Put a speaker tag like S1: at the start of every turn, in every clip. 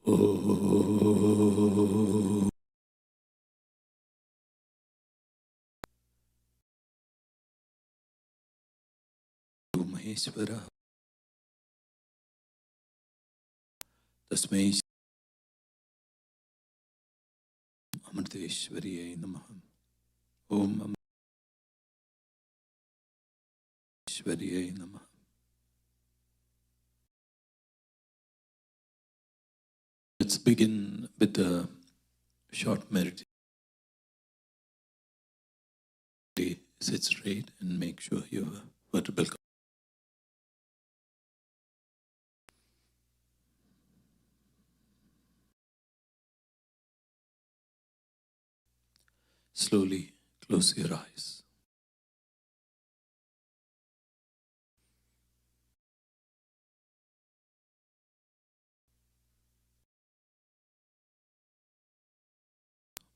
S1: Om Maheshwara Tasmai Amriteshwariyai Namaha. Om Amriteshwariyai Namaha. Let's begin with a short meditation. Sit straight and make sure your vertebral column. Slowly close your eyes.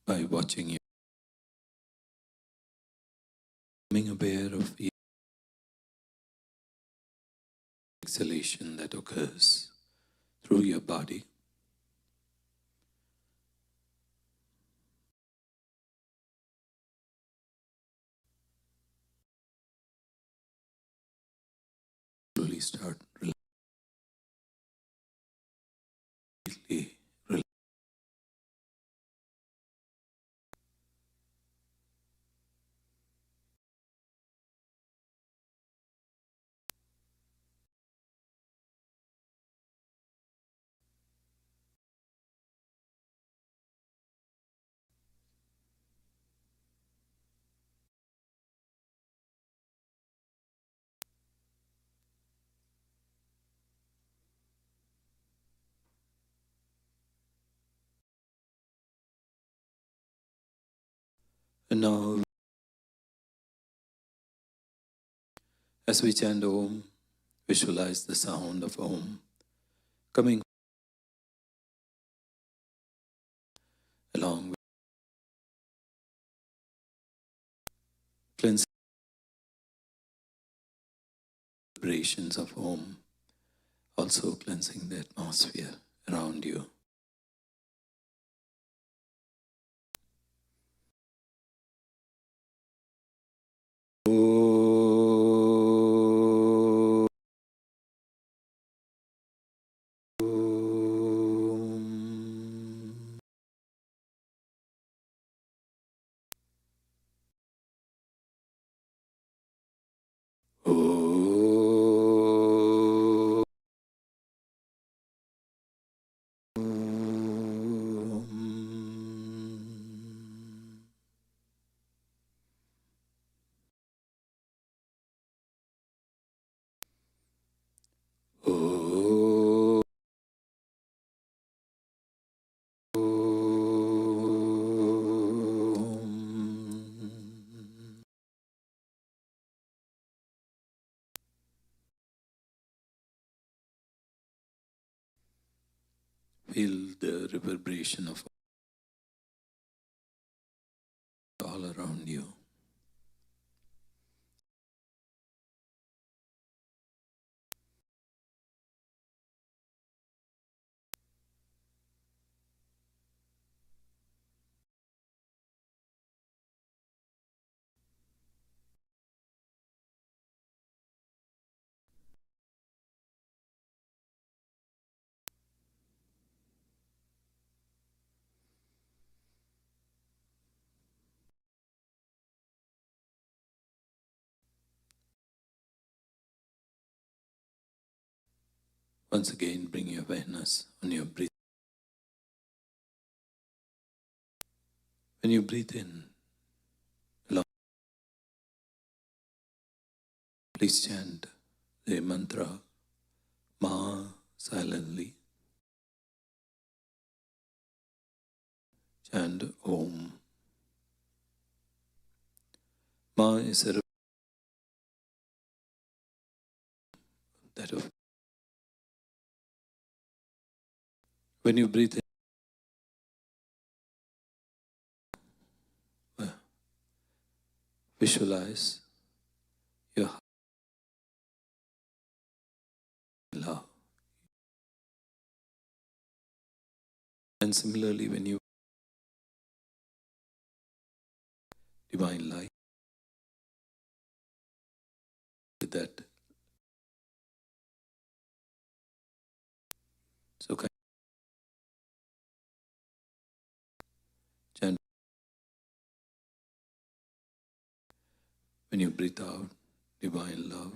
S1: By watching you, becoming aware of the exhalation that occurs through your body. Slowly start relaxing. And now, as we chant Om, visualize the sound of Om coming along with cleansing vibrations of Om, also cleansing the atmosphere around you. Feel the reverberation of all around you. Once again, bring your awareness on your breath. When you breathe in, please chant the mantra Ma silently. Chant Om. Ma is a that of when you breathe in, visualize your love. And similarly, when you divine light, with that, so chant when you breathe out, divine love.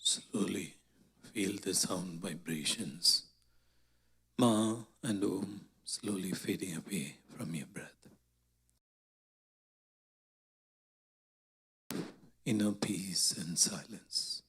S1: Slowly feel the sound vibrations. Ma and Om slowly fading away from your breath. Inner peace and silence.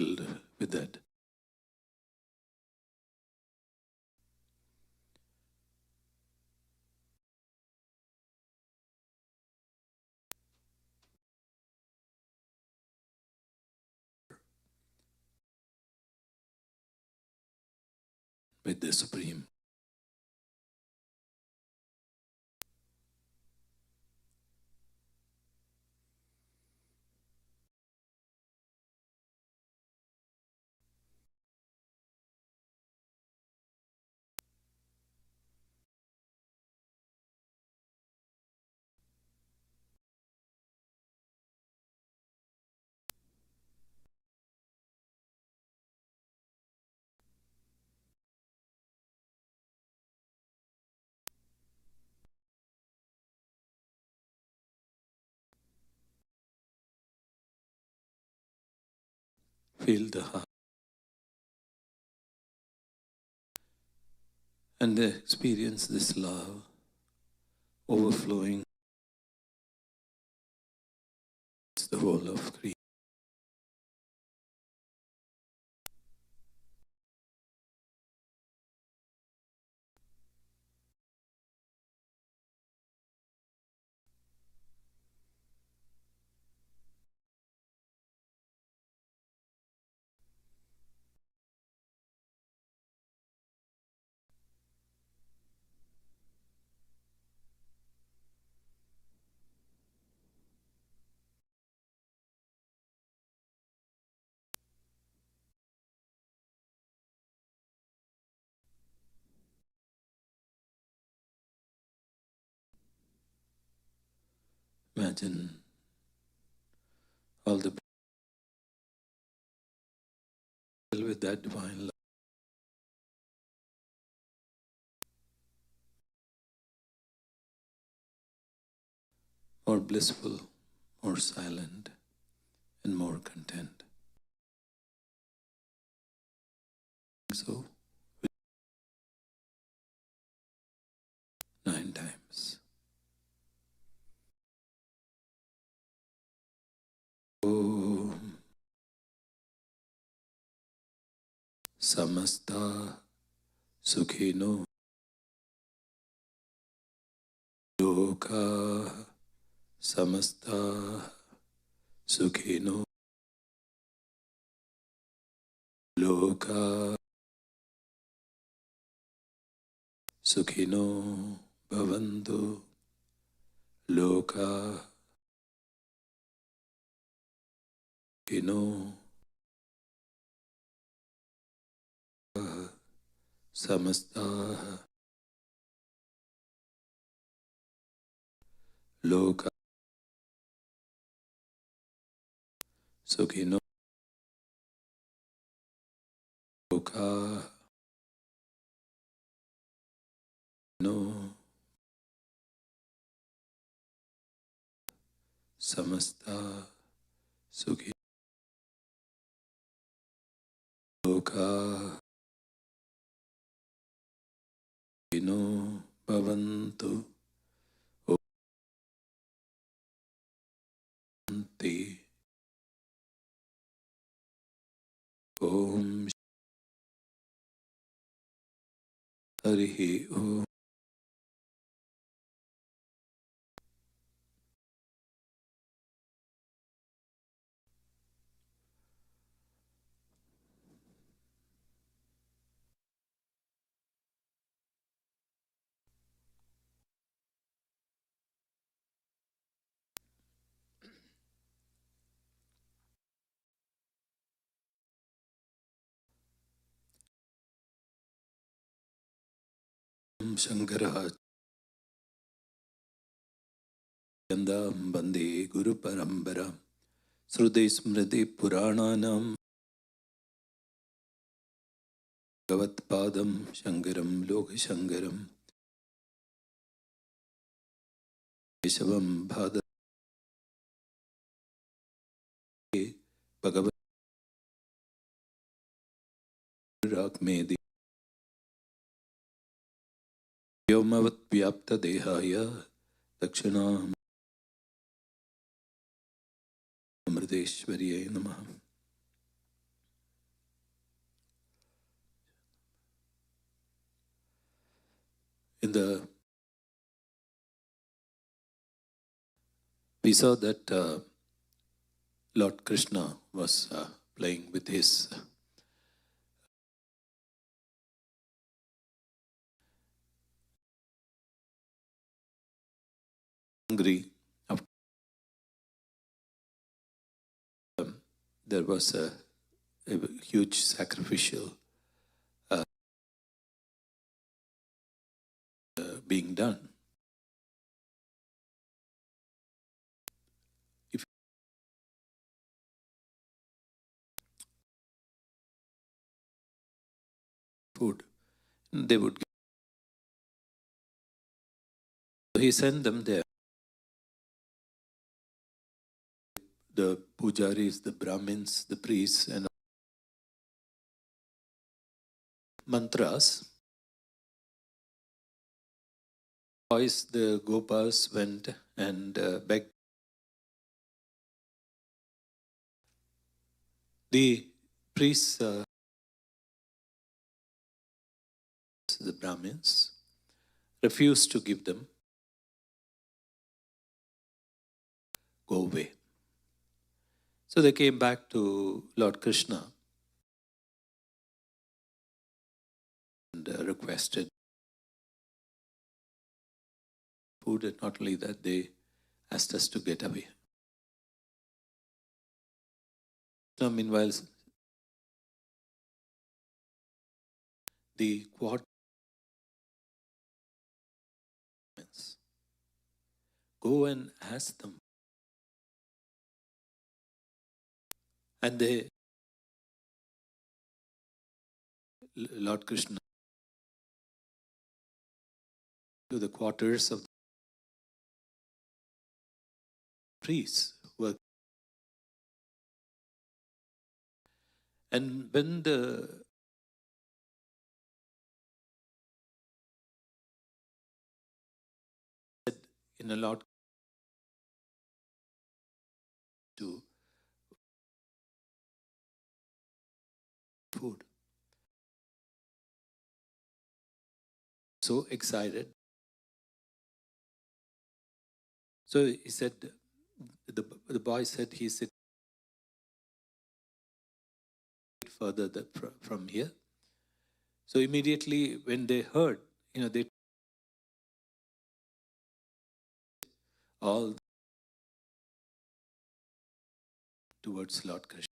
S1: Filled with that. With the Supreme. Feel the heart. And experience this love overflowing the whole of creation. Imagine all the people with that divine love, more blissful, more silent, and more content. So, 9 times. Om Samasta Sukhino Loka Samasta Sukhino Loka Sukhino Bhavantu Loka Sukhino Samasta Loka Sukhino Loka No Samasta Sukhino Loka Sukhino Bhavantu Om Om Harihi Om Shankaraha Yandam Bande Guru Parambara Srude Smriti Purananam Bhagavat Shankaram Loka Shankaram Keshavam Bhada Bhagavat Rakmedi Vyomavat Vyapta Dehaya Dakshana Amriteshwariye Namaha. We saw that Lord Krishna was playing with his hungry. There was a huge sacrificial being done. If food, they would get. So he sent them there. The pujaris, the Brahmins, the priests, and mantras. Boys, the Gopas went and begged. The priests, the Brahmins, refused to give them. Go away. So they came back to Lord Krishna and requested food, and not only that, they asked us to get away. Now, meanwhile, the quadrants go and ask them. And they, Lord Krishna, to the quarters of the priests were. And when the in a lot to food, so excited. So he said, the boy said he said further from here. So immediately when they heard, they all towards Lord Krishna.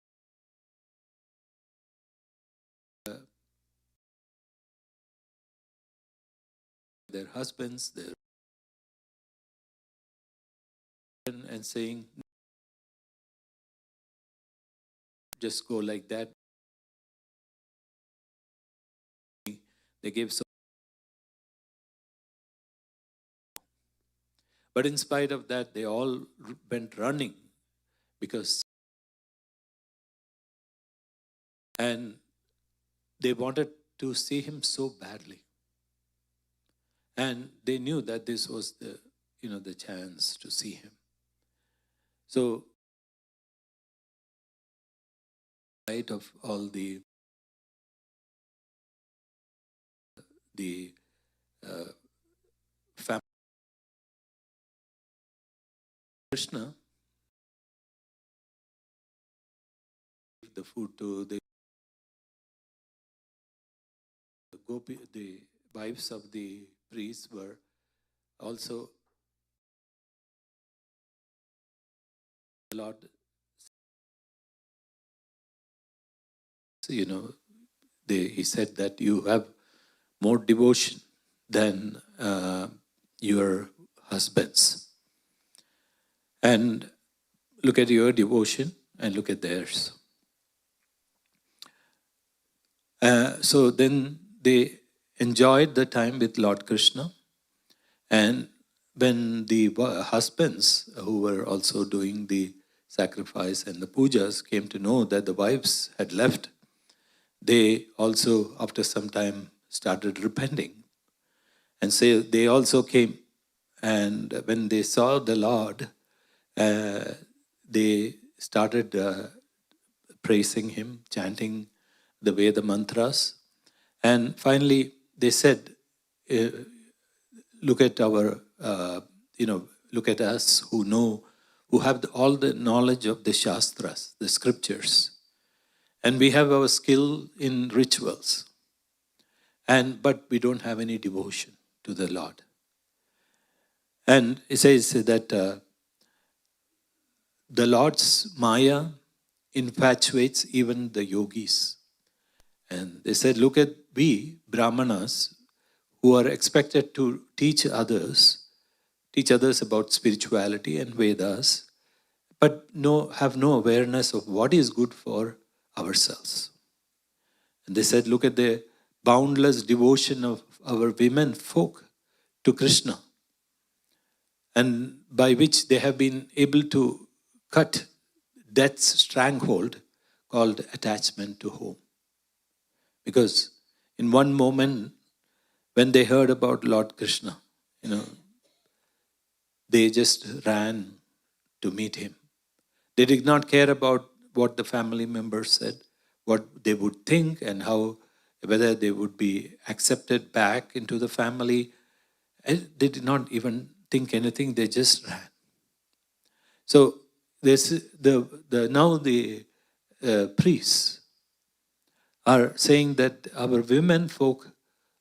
S1: Their husbands, their and saying, just go like that. They gave so. But in spite of that, they all went running because, and they wanted to see him so badly. And they knew that this was the chance to see him. So, in spite of all the family, Krishna gave the food to the gopi, the wives of the priests were also Lord. So, he said that you have more devotion than your husbands. And look at your devotion and look at theirs. So then they enjoyed the time with Lord Krishna. And when the husbands who were also doing the sacrifice and the pujas came to know that the wives had left, they also, after some time, started repenting. And so they also came. And when they saw the Lord, they started praising him, chanting the Veda mantras. And finally, they said, look at our, look at us who have all the knowledge of the Shastras, the scriptures. And we have our skill in rituals. But we don't have any devotion to the Lord. And it says that the Lord's Maya infatuates even the yogis. And they said, look at we, Brahmanas, who are expected to teach others about spirituality and Vedas, but have no awareness of what is good for ourselves. And they said, look at the boundless devotion of our women folk to Krishna, and by which they have been able to cut death's stranglehold called attachment to home. Because in one moment, when they heard about Lord Krishna, they just ran to meet him. They did not care about what the family members said, what they would think, and whether they would be accepted back into the family. They did not even think anything, they just ran. So now the priests are saying that our women folk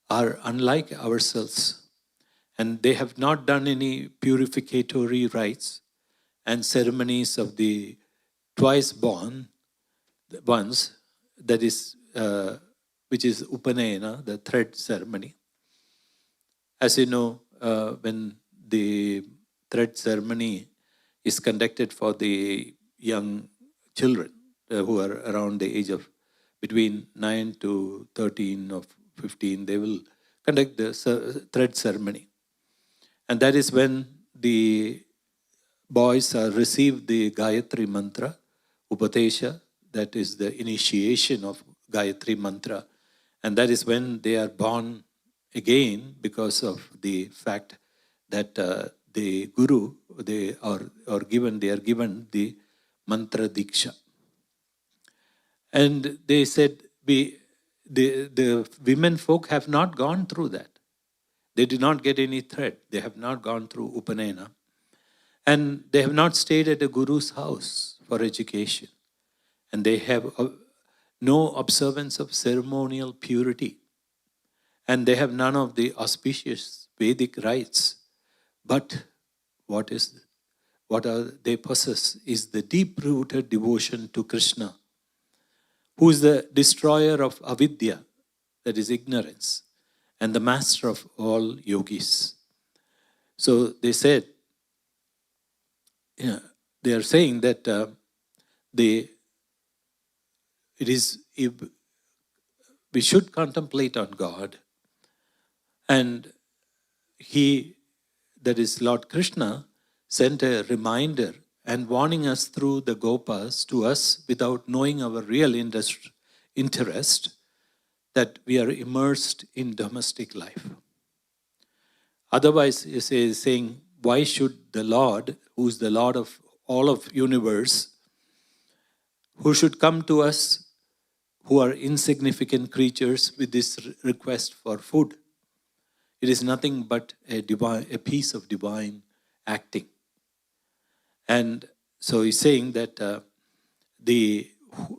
S1: are unlike ourselves, and they have not done any purificatory rites and ceremonies of the twice born ones, that is, which is Upanayana, the thread ceremony. As you know, when the thread ceremony is conducted for the young children who are around the age of between 9 to 13 or 15, they will conduct the thread ceremony. And that is when the boys receive the Gayatri mantra, Upatesha, that is the initiation of Gayatri mantra. And that is when they are born again, because of the fact that the Guru, they are given the mantra diksha. And they said, the women folk have not gone through that. They did not get any thread. They have not gone through Upanayana. And they have not stayed at a guru's house for education. And they have no observance of ceremonial purity. And they have none of the auspicious Vedic rites. But what they possess is the deep-rooted devotion to Krishna, who is the destroyer of avidya, that is ignorance, and the master of all yogis. So they said, they are saying that we should contemplate on God, and that is Lord Krishna, sent a reminder and warning us through the gopas to us without knowing our real interest, that we are immersed in domestic life. Otherwise, he is saying, why should the Lord, who is the Lord of all of universe, who should come to us who are insignificant creatures with this request for food? It is nothing but a piece of divine acting. And so he's saying that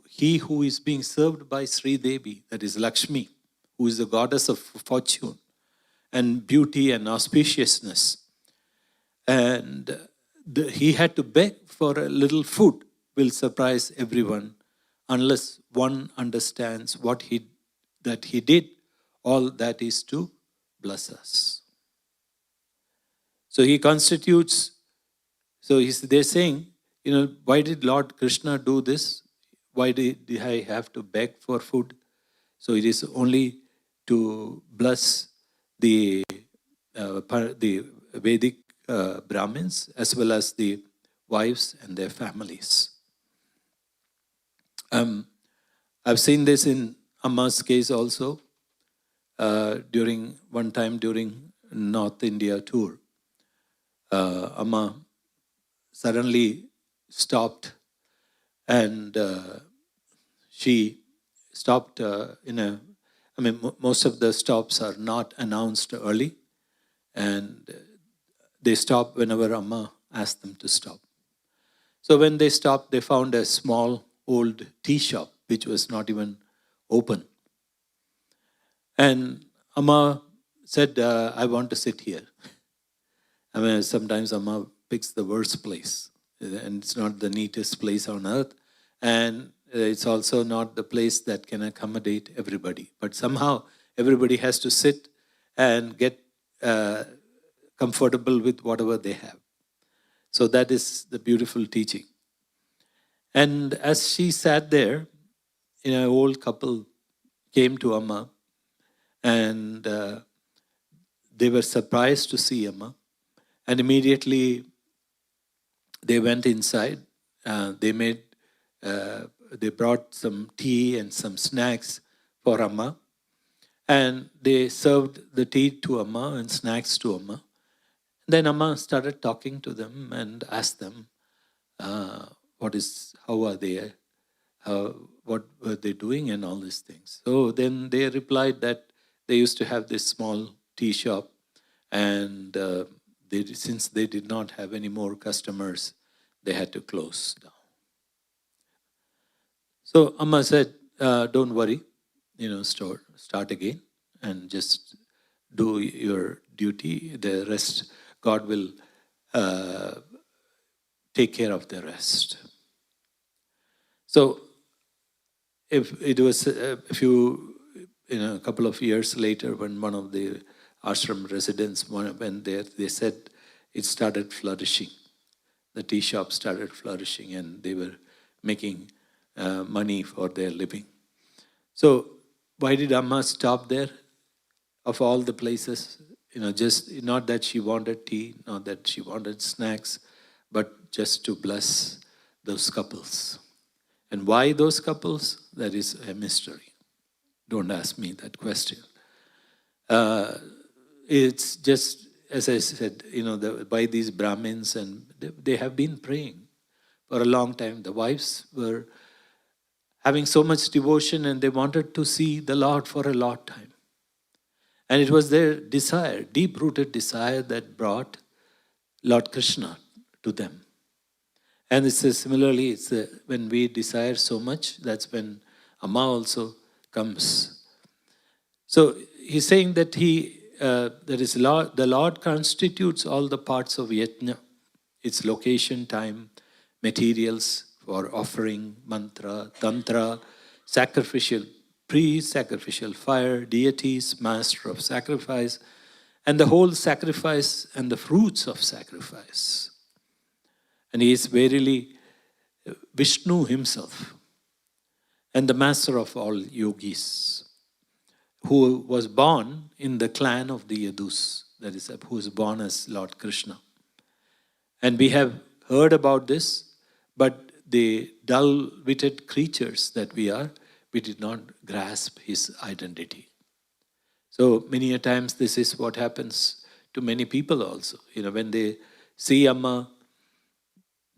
S1: he who is being served by Sri Devi, that is Lakshmi, who is the goddess of fortune and beauty and auspiciousness, and he had to beg for a little food, will surprise everyone unless one understands that he did all that is to bless us. So he constitutes, they're saying, why did Lord Krishna do this? Why did I have to beg for food? So it is only to bless the Vedic Brahmins as well as the wives and their families. I've seen this in Amma's case also during North India tour. Amma suddenly stopped, and she stopped most of the stops are not announced early, and they stop whenever Amma asked them to stop. So when they stopped, they found a small old tea shop which was not even open. And Amma said, I want to sit here. Sometimes Amma picks the worst place, and it's not the neatest place on earth, and it's also not the place that can accommodate everybody. But somehow everybody has to sit and get comfortable with whatever they have. So that is the beautiful teaching. And as she sat there, an old couple came to Amma, and they were surprised to see Amma. And immediately they went inside. They brought some tea and some snacks for Amma. And they served the tea to Amma and snacks to Amma. Then Amma started talking to them and asked them, how are they, what were they doing and all these things. So then they replied that they used to have this small tea shop, and since they did not have any more customers, they had to close down. So Amma said, don't worry, start again and just do your duty. The rest, God will take care of the rest. So if it was a couple of years later, when one of the ashram residents went there, they said it started flourishing. The tea shop started flourishing, and they were making money for their living. So why did Amma stop there? Of all the places, just not that she wanted tea, not that she wanted snacks, but just to bless those couples. And why those couples? That is a mystery. Don't ask me that question. It's just, as I said, by these Brahmins, and they have been praying for a long time. The wives were having so much devotion, and they wanted to see the Lord for a long time. And it was their desire, deep-rooted desire, that brought Lord Krishna to them. And similarly, when we desire so much, that's when Amma also comes. So he's saying that the Lord constitutes all the parts of yajna, its location, time, materials for offering, mantra, tantra, sacrificial priest, sacrificial fire, deities, master of sacrifice, and the whole sacrifice and the fruits of sacrifice. And he is verily Vishnu himself, and the master of all yogis, who was born in the clan of the Yadus, that is, who was born as Lord Krishna. And we have heard about this, but the dull-witted creatures that we are, we did not grasp his identity. So many a times this is what happens to many people also. When they see Amma,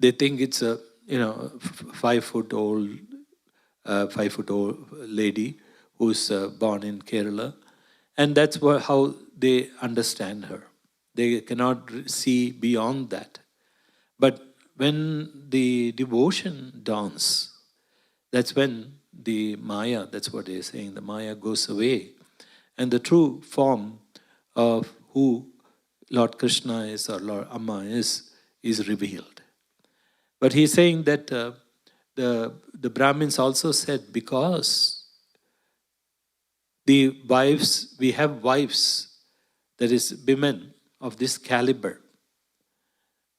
S1: they think it's a 5-foot-old lady who's born in Kerala, and that's how they understand her. They cannot see beyond that. But when the devotion dawns, that's when the Maya, that's what they're saying, the Maya goes away, and the true form of who Lord Krishna is or Lord Amma is revealed. But he's saying that the Brahmins also said, because we have wives there is women of this caliber.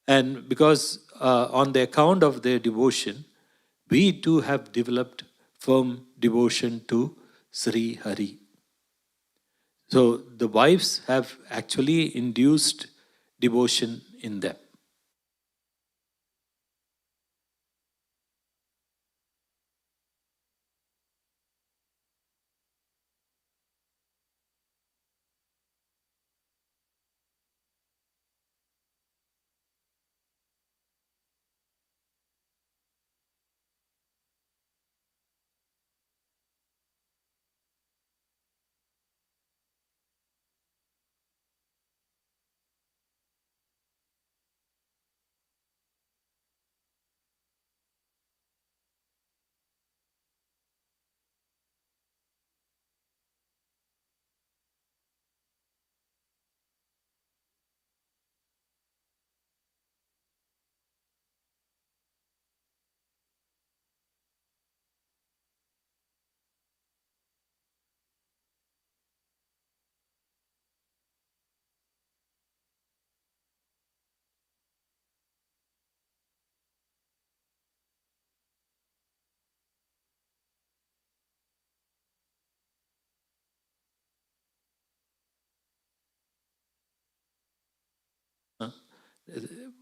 S1: And because on the account of their devotion, we too have developed firm devotion to Sri Hari. So the wives have actually induced devotion in them.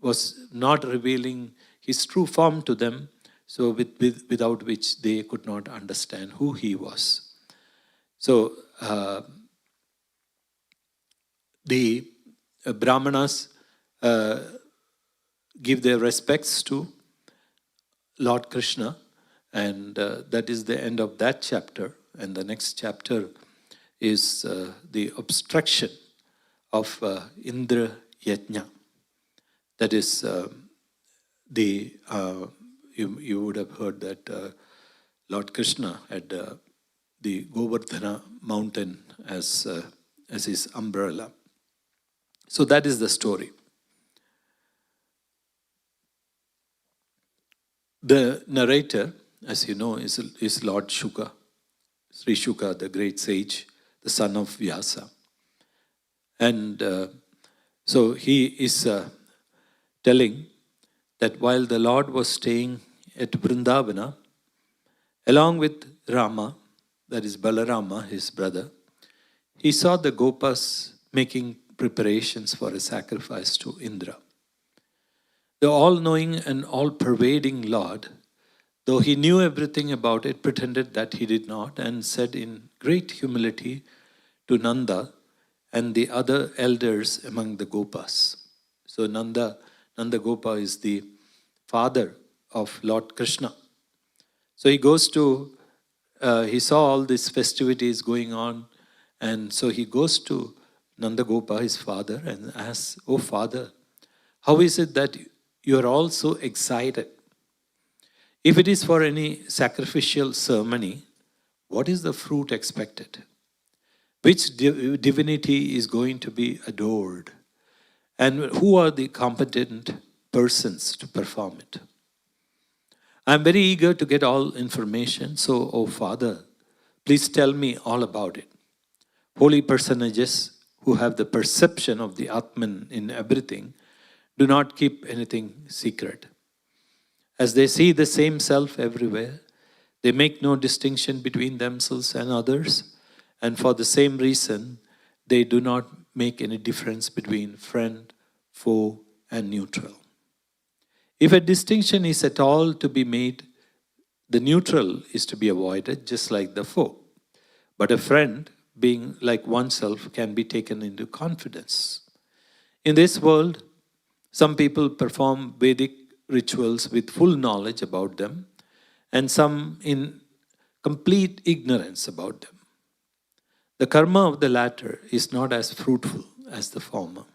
S1: Was not revealing his true form to them, so without which they could not understand who he was. So the Brahmanas give their respects to Lord Krishna, and that is the end of that chapter. And the next chapter is the obstruction of Indra Yajna. That is you would have heard that Lord Krishna had the Govardhana mountain as his umbrella. So that is the story. The narrator, as you know, is Lord Shuka, Sri Shuka, the great sage, the son of Vyasa. And so he is telling that while the Lord was staying at Vrindavana, along with Rama, that is Balarama, his brother, he saw the Gopas making preparations for a sacrifice to Indra. The all-knowing and all-pervading Lord, though he knew everything about it, pretended that he did not, and said in great humility to Nanda and the other elders among the Gopas. So Nanda Gopa is the father of Lord Krishna. So he goes to, he saw all these festivities going on, and so he goes to Nanda Gopa, his father, and asks, "Oh father, how is it that you are all so excited? If it is for any sacrificial ceremony, what is the fruit expected? Which divinity is going to be adored? And who are the competent persons to perform it? I am very eager to get all information, so, oh Father, please tell me all about it." Holy personages who have the perception of the Atman in everything do not keep anything secret. As they see the same self everywhere, they make no distinction between themselves and others, and for the same reason, they do not make any difference between friend, foe, and neutral. If a distinction is at all to be made, the neutral is to be avoided, just like the foe. But a friend, being like oneself, can be taken into confidence. In this world, some people perform Vedic rituals with full knowledge about them, and some in complete ignorance about them. The karma of the latter is not as fruitful as the former.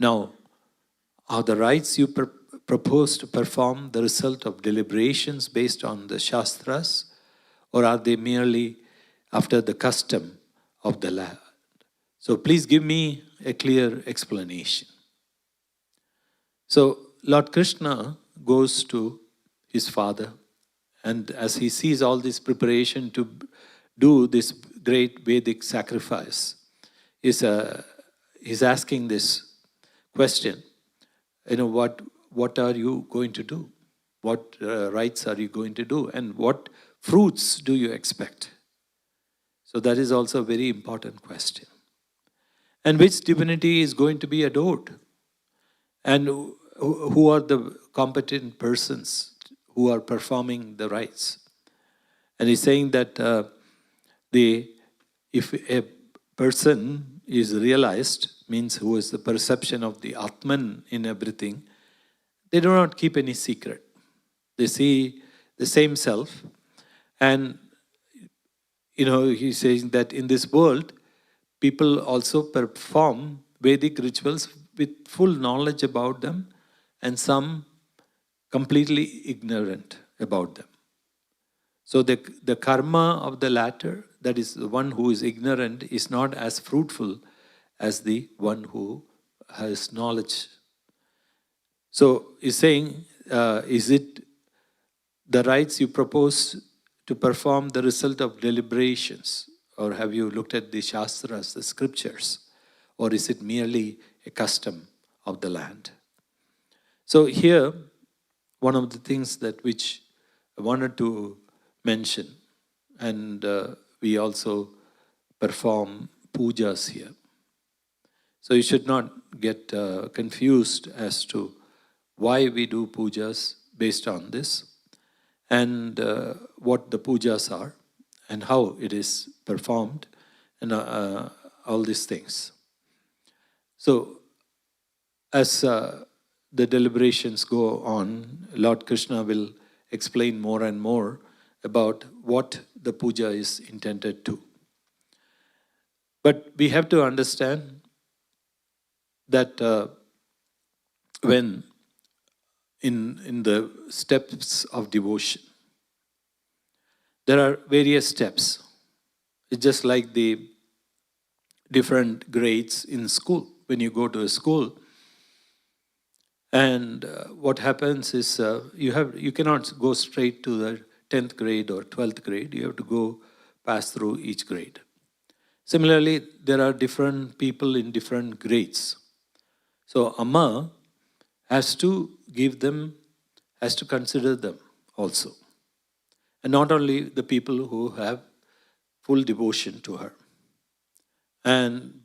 S1: Now, are the rites you propose to perform the result of deliberations based on the Shastras, or are they merely after the custom of the land? So please give me a clear explanation. So Lord Krishna goes to his father, and as he sees all this preparation to do this great Vedic sacrifice, he's asking this question, what are you going to do? What rites are you going to do? And what fruits do you expect? So that is also a very important question. And which divinity is going to be adored? And who are the competent persons who are performing the rites? And he's saying that if a person is realized, means who is the perception of the Atman in everything, they do not keep any secret. They see the same self. And, he's saying that in this world, people also perform Vedic rituals with full knowledge about them, and some completely ignorant about them. So the karma of the latter, that is the one who is ignorant, is not as fruitful as the one who has knowledge. So he's saying, is it the rites you propose to perform the result of deliberations? Or have you looked at the Shastras, the scriptures? Or is it merely a custom of the land? So here, one of the things which I wanted to mention, and we also perform pujas here. So you should not get confused as to why we do pujas based on this, and what the pujas are, and how it is performed, and all these things. So, as the deliberations go on, Lord Krishna will explain more and more about what the puja is intended to. But we have to understand that when in the steps of devotion, there are various steps. It's just like the different grades in school. When you go to a school, and what happens is you cannot go straight to the 10th grade or 12th grade. You have to pass through each grade. Similarly, there are different people in different grades. So Amma has to consider them also. And not only the people who have full devotion to her, and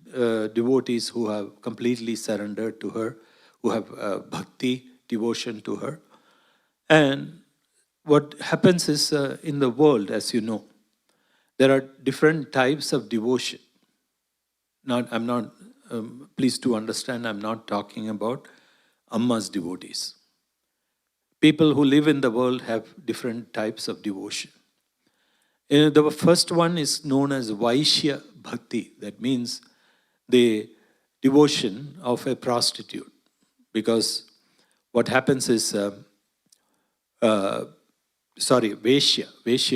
S1: devotees who have completely surrendered to her, who have bhakti, devotion to her. And what happens is in the world, as you know, there are different types of devotion. Please do understand, I'm not talking about Amma's devotees. People who live in the world have different types of devotion. The first one is known as Vaishya Bhakti. That means the devotion of a prostitute. Because what happens is, Vaishya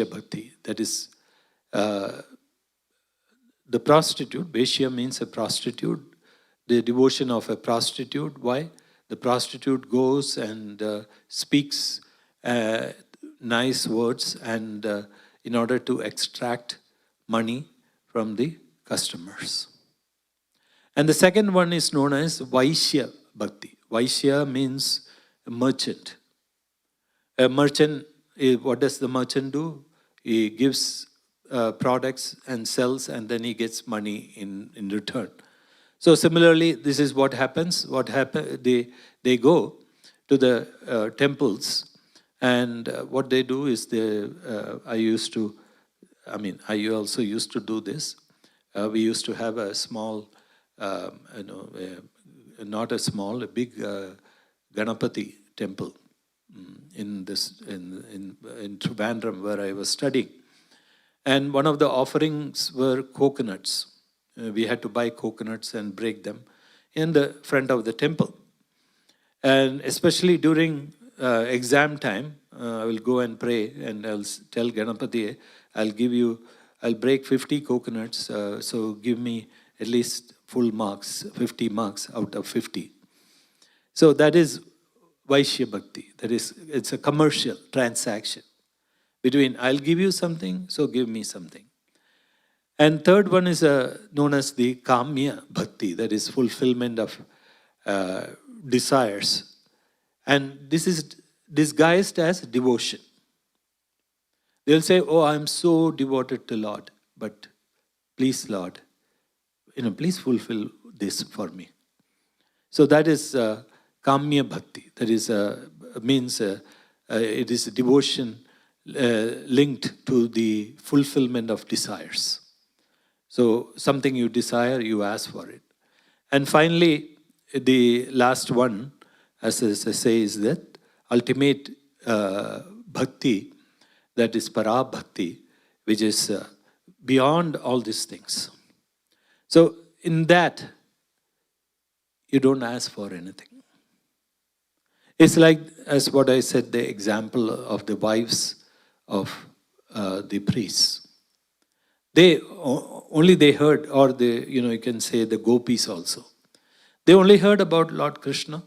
S1: Bhakti. That is, the prostitute, Vaishya means a prostitute, the devotion of a prostitute. Why? The prostitute goes and speaks nice words and in order to extract money from the customers. And the second one is known as Vaishya Bhakti. Vaishya means a merchant. A merchant, what does the merchant do? He gives products and sells, and then he gets money in return. So similarly, this is what happens. They go to the temples, and what they do is I also used to do this. We used to have a small, a big Ganapati temple in Trivandrum, where I was studying. And one of the offerings were coconuts. We had to buy coconuts and break them in the front of the temple. And especially during exam time, I will go and pray, and I'll tell Ganapati, I'll break 50 coconuts, so give me at least full marks, 50 marks out of 50. So that is Vaishya Bhakti. It's a commercial transaction between I'll give you something, so give me something. And third one is known as the Kamya Bhakti, that is fulfillment of desires. And this is disguised as devotion. They'll say, oh, I'm so devoted to Lord, but please, Lord, please fulfill this for me. So that is Kamya Bhakti. That is means it is devotion linked to the fulfillment of desires. So something you desire, you ask for it. And finally, the last one, as I say, is that ultimate bhakti, that is para bhakti, which is beyond all these things. So in that, you don't ask for anything. It's like, as what I said, the example of the wives of the priests. They heard, or you can say the gopis also. They only heard about Lord Krishna,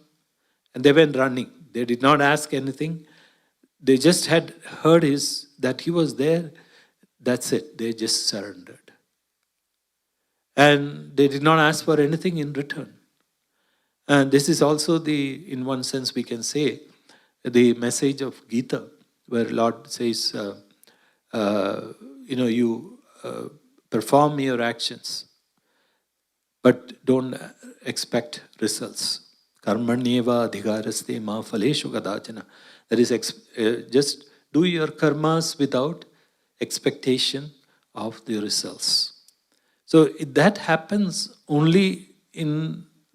S1: and they went running. They did not ask anything. They just had heard that he was there. That's it. They just surrendered. And they did not ask for anything in return. And this is also in one sense we can say, the message of Gita, where Lord says, you perform your actions, but don't expect results. Karmanyeva adhikaraste ma phaleshu kadachana. That is, just do your karmas without expectation of the results. So that happens only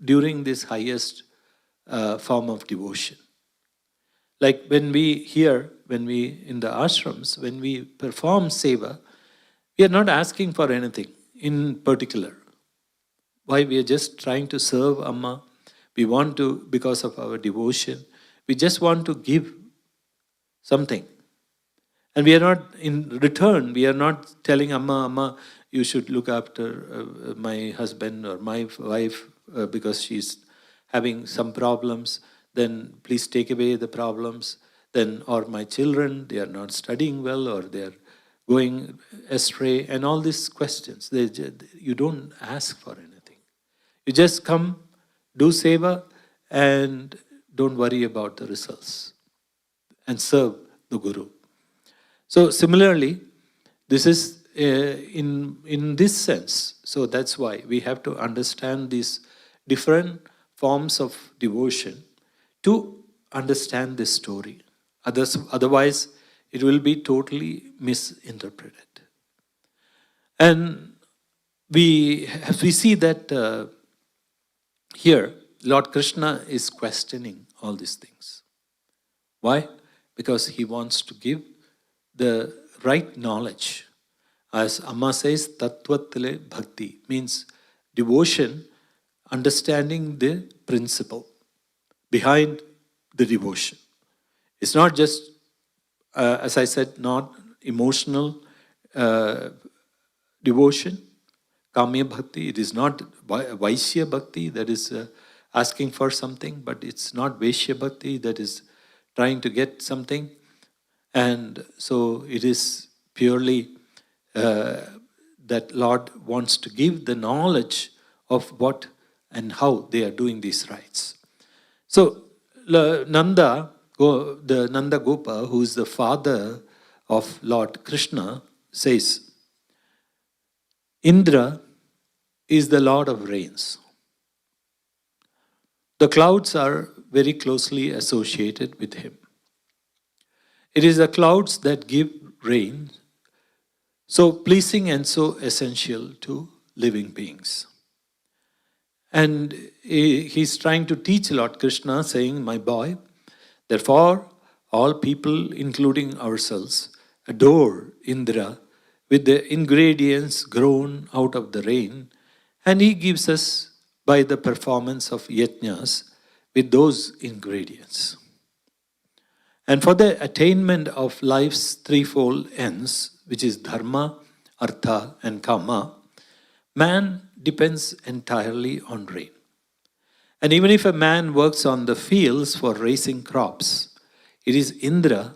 S1: during this highest form of devotion. Like when we in the ashrams, when we perform seva, we are not asking for anything in particular. Why? We are just trying to serve Amma. We want to, because of our devotion, we just want to give something. And we are not, in return, we are not telling Amma, you should look after my husband or my wife because she's having some problems. Then please take away the problems. Then, or my children, they are not studying well, or they are going astray, and all these questions. You don't ask for anything. You just come, do seva, and don't worry about the results, and serve the Guru. So similarly, this is in this sense. So that's why we have to understand these different forms of devotion to understand this story. Otherwise, it will be totally misinterpreted. And we see that here, Lord Krishna is questioning all these things. Why? Because he wants to give the right knowledge. As Amma says, Tattvatale Bhakti means devotion, understanding the principle behind the devotion. It's not just, as I said, not emotional devotion, Kamya Bhakti. It is not Vaishya Bhakti, that is asking for something, but it's not Vaishya Bhakti, that is trying to get something. And so it is purely that Lord wants to give the knowledge of what and how they are doing these rites. So the Nanda Gopa, who is the father of Lord Krishna, says, Indra is the Lord of rains. The clouds are very closely associated with him. It is the clouds that give rain, so pleasing and so essential to living beings. And he's trying to teach Lord Krishna, saying, my boy, therefore all people, including ourselves, adore Indra with the ingredients grown out of the rain, and he gives us by the performance of yajnas with those ingredients. And for the attainment of life's threefold ends, which is dharma, artha, and kama, man depends entirely on rain. And even if a man works on the fields for raising crops, it is Indra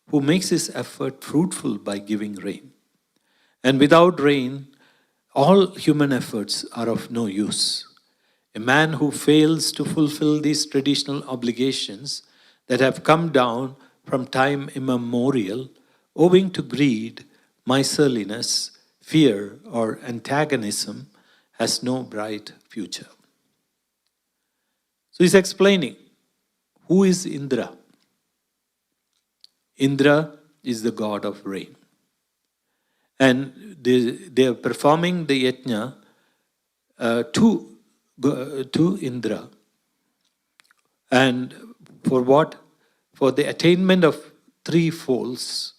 S1: who makes his effort fruitful by giving rain. And without rain, all human efforts are of no use. A man who fails to fulfill these traditional obligations that have come down from time immemorial, owing to greed, miserliness, fear, or antagonism, has no bright future. So he's explaining, who is Indra? Indra is the god of rain. And they are performing the yajna to Indra. And for what? For the attainment of three folds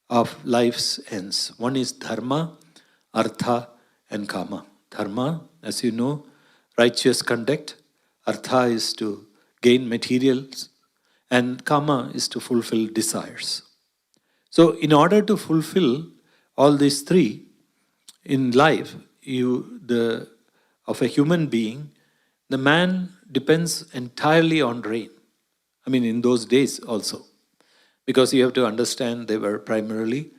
S1: of life's ends. One is dharma, artha, and kama. Dharma, as you know, righteous conduct. Artha is to gain materials. And kama is to fulfill desires. So in order to fulfill all these three in life, of a human being, the man depends entirely on rain. I mean, in those days also. Because you have to understand they were primarily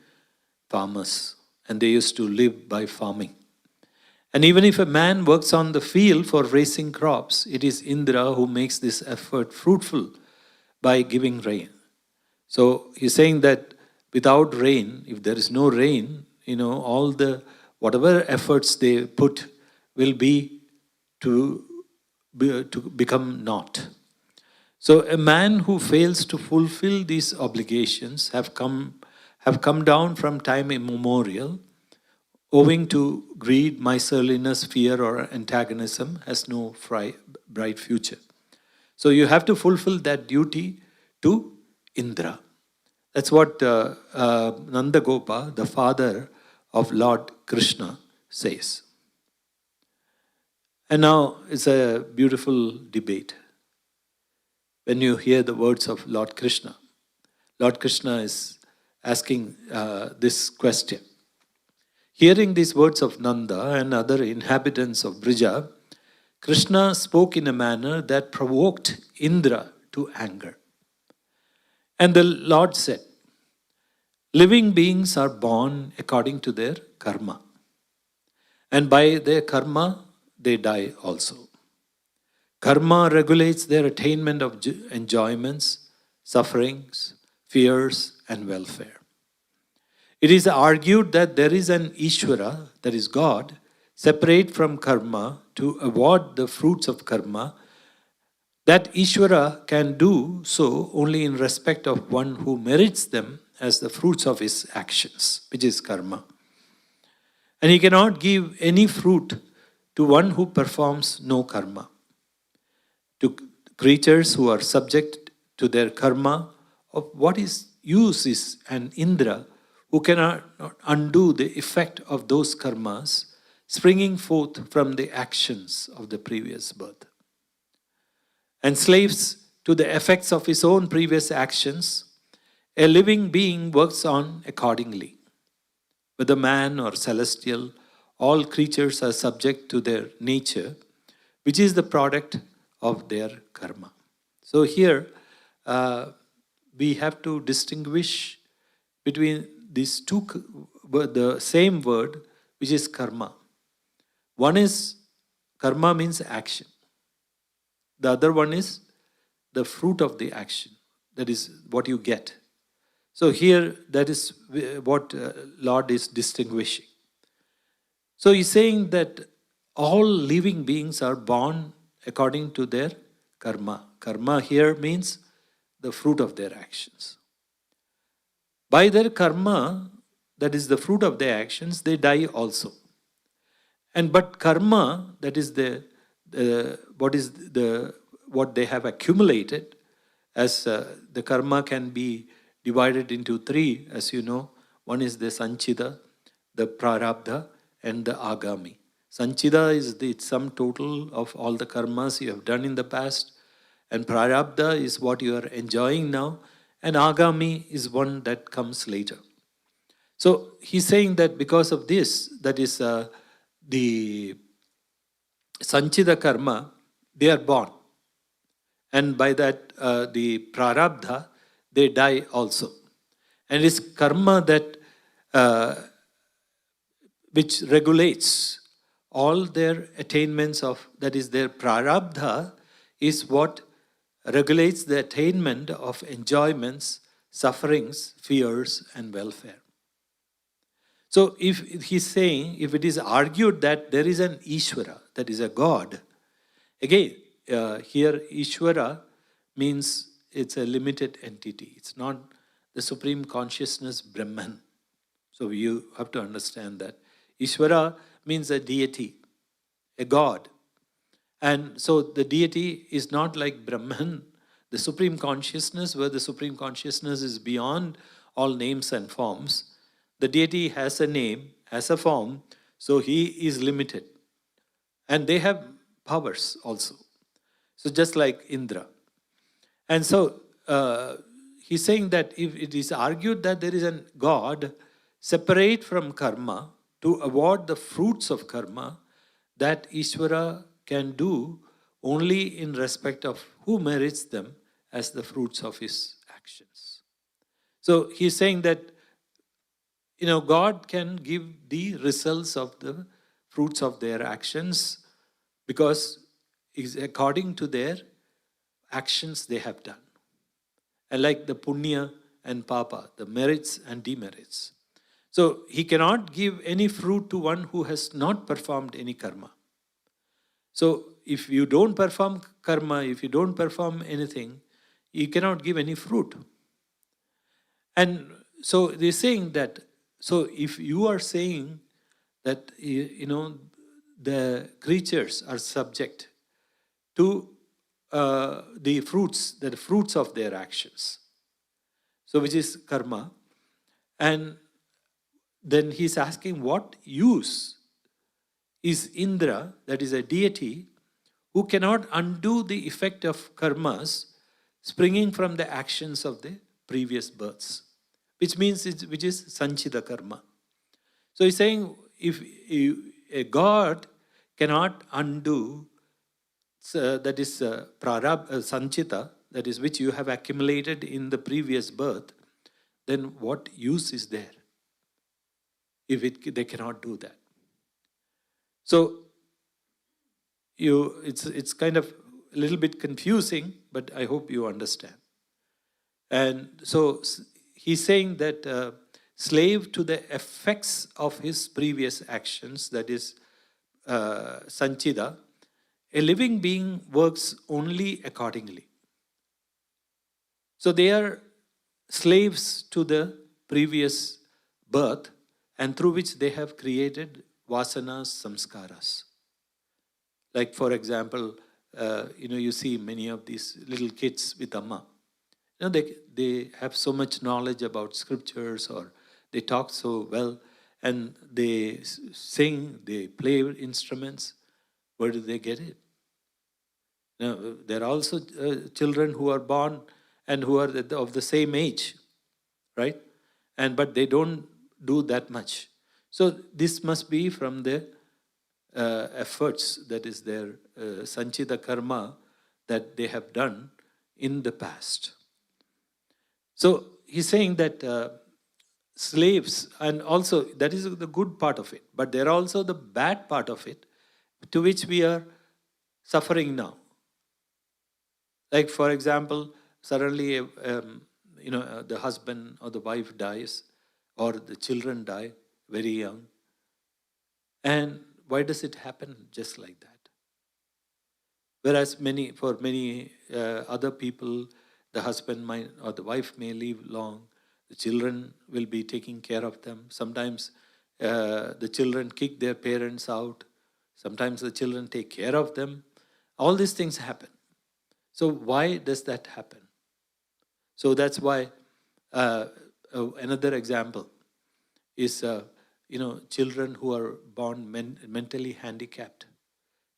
S1: farmers and they used to live by farming. And even if a man works on the field for raising crops, it is Indra who makes this effort fruitful by giving rain. So he's saying that without rain, if there is no rain, all the whatever efforts they put will be to become naught. So a man who fails to fulfill these obligations have come down from time immemorial, owing to greed, miserliness, fear, or antagonism, has no bright future. So you have to fulfill that duty to Indra. That's what Nanda Gopa, the father of Lord Krishna, says. And now it's a beautiful debate. When you hear the words of Lord Krishna is asking this question. Hearing these words of Nanda and other inhabitants of Brija, Krishna spoke in a manner that provoked Indra to anger. And the Lord said, living beings are born according to their karma. And by their karma, they die also. Karma regulates their attainment of enjoyments, sufferings, fears, and welfare. It is argued that there is an Ishvara, that is God, separate from karma to award the fruits of karma. That Ishvara can do so only in respect of one who merits them as the fruits of his actions, which is karma. And he cannot give any fruit to one who performs no karma. To creatures who are subject to their karma, of what is use is an Indra who cannot undo the effect of those karmas springing forth from the actions of the previous birth. And slaves to the effects of his own previous actions, a living being works on accordingly. Whether man or celestial, all creatures are subject to their nature, which is the product of their karma. So here, we have to distinguish between these two, the same word, which is karma. One is, karma means action. The other one is the fruit of the action. That is what you get. So here, that is what Lord is distinguishing. So he's saying that all living beings are born according to their karma. Karma here means the fruit of their actions. By their karma, that is the fruit of their actions, they die also. But karma, that is what they have accumulated, as the karma can be divided into three, as you know. One is the sanchita, the prarabdha, and the agami. Sanchita is the sum total of all the karmas you have done in the past, and prarabdha is what you are enjoying now, and agami is one that comes later. So he's saying that because of this, that is the sanchita karma, they are born. And by that, the prarabdha, they die also. And it's karma that which regulates all their attainments of, that is their prarabdha, is what regulates the attainment of enjoyments, sufferings, fears, and welfare. So if he's saying, if it is argued that there is an Ishvara, that is a God, again, here Ishvara means it's a limited entity. It's not the supreme consciousness Brahman. So you have to understand that. Ishvara means a deity, a God. And so the deity is not like Brahman, the supreme consciousness, where the supreme consciousness is beyond all names and forms. The deity has a name, has a form, so he is limited. And they have powers also. So just like Indra. And so he's saying that if it is argued that there is a God separate from karma to award the fruits of karma, that Ishvara can do only in respect of who merits them as the fruits of his actions. So he's saying that, God can give the results of the fruits of their actions because it's according to their actions they have done. And like the punya and papa, the merits and demerits. So he cannot give any fruit to one who has not performed any karma. So if you don't perform karma, if you don't perform anything, you cannot give any fruit. And so they're saying that, so if you are saying that, the creatures are subject to the fruits of their actions, so which is karma, and then he's asking what use is Indra, that is a deity, who cannot undo the effect of karmas springing from the actions of the previous births, which is sanchita karma. So he's saying if a God cannot undo, that is sanchita, that is which you have accumulated in the previous birth, then what use is there if they cannot do that? So it's kind of a little bit confusing, but I hope you understand. And so he's saying that slave to the effects of his previous actions, that is sanchita, a living being works only accordingly. So they are slaves to the previous birth, and through which they have created vasanas, samskaras. Like for example, you see many of these little kids with Amma. They have so much knowledge about scriptures, or they talk so well, and they sing, they play instruments. Where do they get it? There are also children who are born and who are of the same age, right? But they don't do that much. So this must be from their efforts, that is their sanchita karma that they have done in the past. So he's saying that slaves, and also that is the good part of it, but there are also the bad part of it, to which we are suffering now. Like for example, suddenly the husband or the wife dies, or the children die very young. And why does it happen just like that? Whereas for many other people, the husband might or the wife may live long, the children will be taking care of them. Sometimes the children kick their parents out. Sometimes the children take care of them. All these things happen. So why does that happen? So that's why another example is children who are born mentally handicapped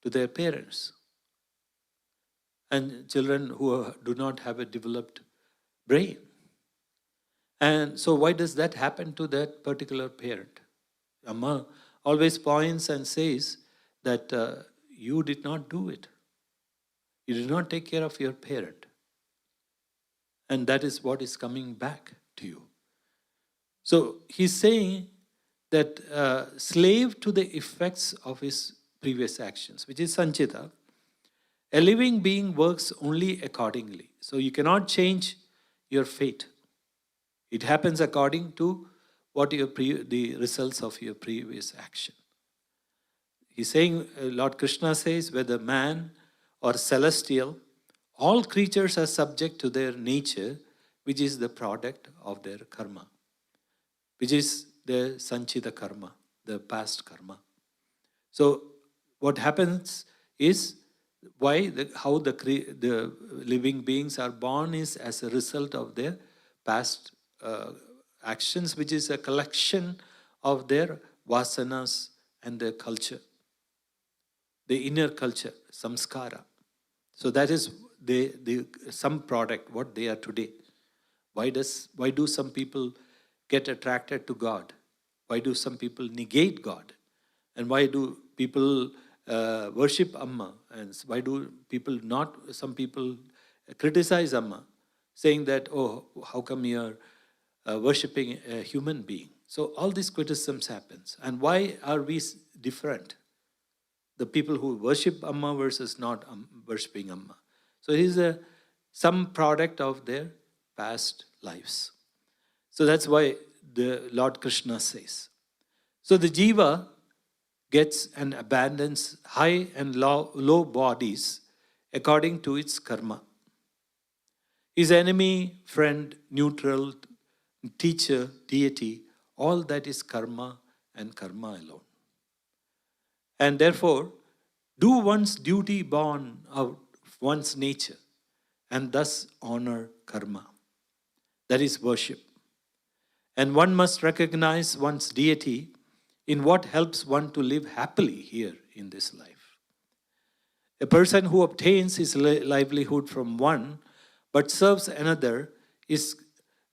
S1: to their parents, and children who do not have a developed brain. And so why does that happen to that particular parent? Amma always points and says that you did not do it. You did not take care of your parent. And that is what is coming back to you. So he's saying that slave to the effects of his previous actions, which is sanchita. A living being works only accordingly. So you cannot change your fate. It happens according to what the results of your previous action. He's saying, Lord Krishna says, whether man or celestial, all creatures are subject to their nature, which is the product of their karma, which is the sanchita karma, the past karma. So what happens is, how the living beings are born is as a result of their past actions, which is a collection of their vasanas and their culture, the inner culture, samskara. So that is some product, what they are today. Why do some people get attracted to God? Why do some people negate God? And why do people worship Amma? And why do some people criticize Amma, saying that, oh, how come you're worshipping a human being? So all these criticisms happens. And why are we different? The people who worship Amma versus not worshipping Amma. So it is some product of their past lives. So that's why the Lord Krishna says. So the jiva gets and abandons high and low bodies according to its karma. His enemy, friend, neutral, teacher, deity, all that is karma and karma alone. And therefore, do one's duty born out of one's nature and thus honor karma. That is worship. And one must recognize one's deity in what helps one to live happily here in this life. A person who obtains his livelihood from one but serves another is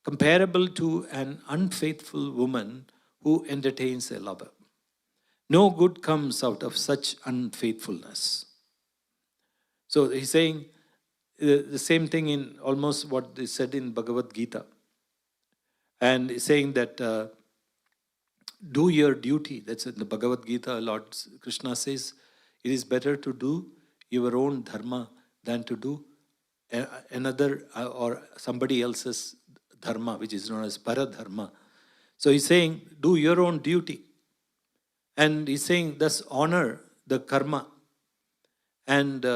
S1: comparable to an unfaithful woman who entertains a lover. No good comes out of such unfaithfulness. So he's saying the same thing in almost what is said in Bhagavad Gita. And he's saying that do your duty. That's in the Bhagavad Gita. Lord Krishna says, it is better to do your own dharma than to do another or somebody else's dharma, which is known as paradharma. So he's saying, do your own duty. And he's saying, thus honor the karma. And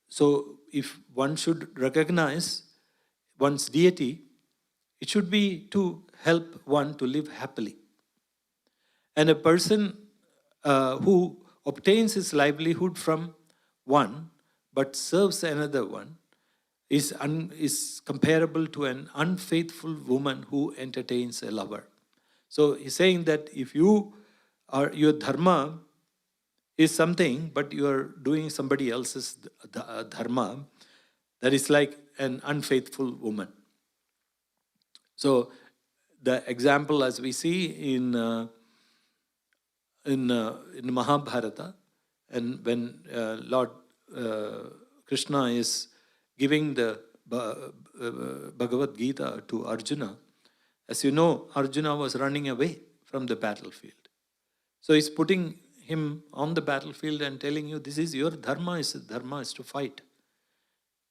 S1: so if one should recognize one's deity, it should be to help one to live happily. And a person who obtains his livelihood from one but serves another one is comparable to an unfaithful woman who entertains a lover. So he's saying that if your dharma is something, but you are doing somebody else's dharma, that is like an unfaithful woman. So the example, as we see in Mahabharata, and when Lord Krishna is giving the Bhagavad Gita to Arjuna, as you know, Arjuna was running away from the battlefield. So he's putting him on the battlefield and telling you, this is your dharma is to fight.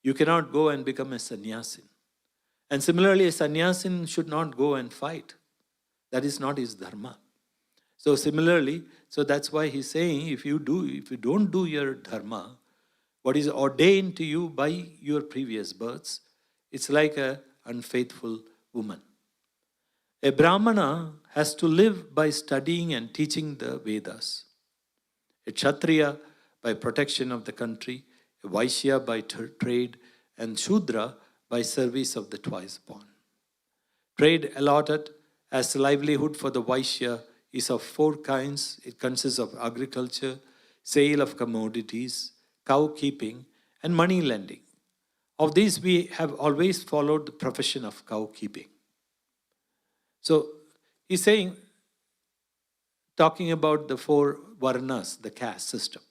S1: You cannot go and become a sannyasin. And similarly, a sannyasin should not go and fight. That is not his dharma. So similarly, so that's why he's saying, if you don't do your dharma, what is ordained to you by your previous births, it's like an unfaithful woman. A Brahmana has to live by studying and teaching the Vedas. A Kshatriya by protection of the country, a Vaishya by trade, and Shudra by service of the twice born. Trade allotted as livelihood for the Vaishya is of 4 kinds. It consists of agriculture, sale of commodities, cow keeping, and money lending. Of these, we have always followed the profession of cow keeping. So he's saying, talking about the 4 varnas, the caste system.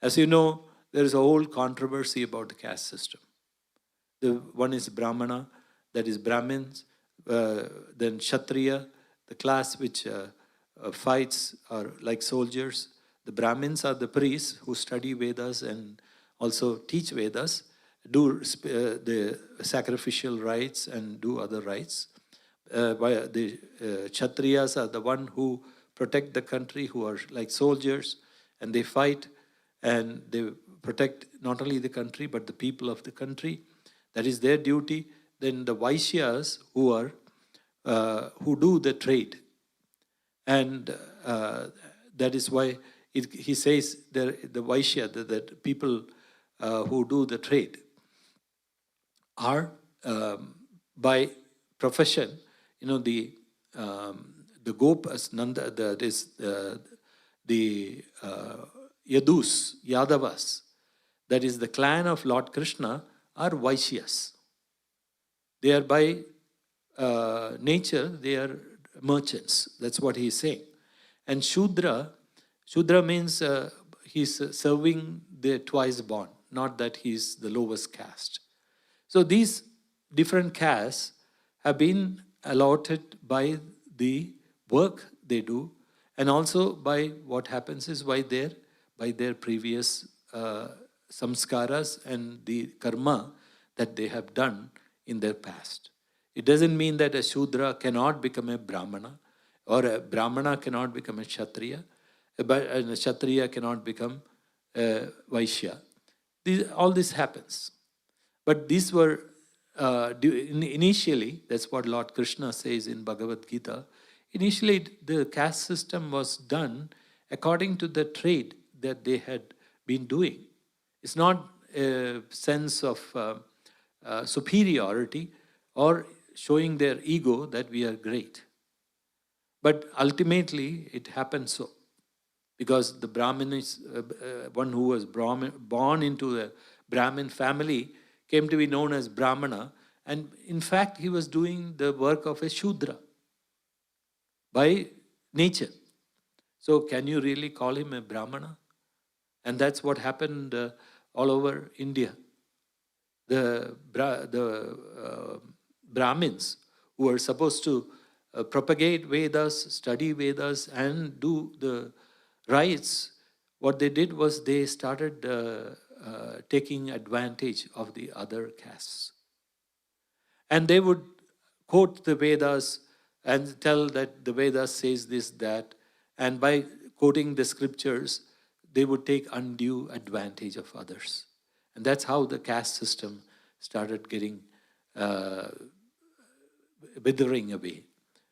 S1: As you know, there is a whole controversy about the caste system. The one is Brahmana, that is Brahmins, then Kshatriya, the class which fights are like soldiers. The Brahmins are the priests who study Vedas and also teach Vedas, do the sacrificial rites and do other rites. The Kshatriyas are the one who protect the country, who are like soldiers, and they fight and they protect not only the country but the people of the country. That is their duty. Then the Vaishyas who do the trade, and that is why he says the Vaishya, that people who do the trade are by profession, the Gopas, Nanda, that is the Yadus, Yadavas, that is the clan of Lord Krishna, are Vaishyas. They are by nature, they are merchants. That's what he is saying. And Shudra means he's serving the twice born, not that he's the lowest caste. So these different castes have been allotted by the work they do, and also by what happens is by their previous samskaras and the karma that they have done in their past. It doesn't mean that a Shudra cannot become a Brahmana, or a Brahmana cannot become a Kshatriya, but a Kshatriya cannot become a Vaishya. All this happens. But these were, initially, that's what Lord Krishna says in Bhagavad Gita, initially the caste system was done according to the trade that they had been doing. It's not a sense of superiority or showing their ego that we are great. But ultimately, it happened so. Because the Brahmin is, one who was born into a Brahmin family came to be known as Brahmana. And in fact, he was doing the work of a Shudra by nature. So can you really call him a Brahmana? And that's what happened all over India. The Brahmins who were supposed to propagate Vedas, study Vedas, and do the rites, what they did was they started taking advantage of the other castes. And they would quote the Vedas and tell that the Vedas says this, that, and by quoting the scriptures, they would take undue advantage of others. And that's how the caste system started getting withering away,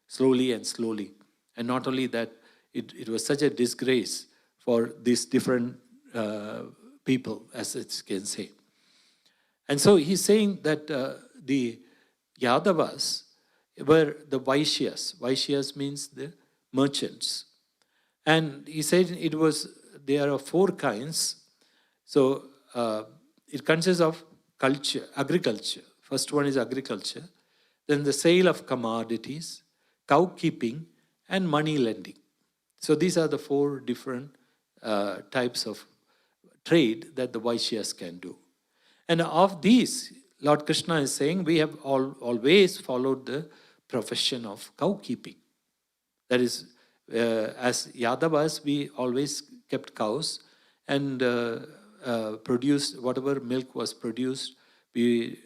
S1: slowly and slowly. And not only that, it was such a disgrace for these different people, as it can say. And so he's saying that the Yadavas were the Vaishyas. Vaishyas means the merchants. And he said there are 4 kinds. So it consists of agriculture. First one is agriculture. Then the sale of commodities, cow keeping, and money lending. So these are the 4 different types of trade that the Vaishyas can do. And of these, Lord Krishna is saying, we have always followed the profession of cow keeping. That is, as Yadavas, we always kept cows and produced whatever milk was produced. We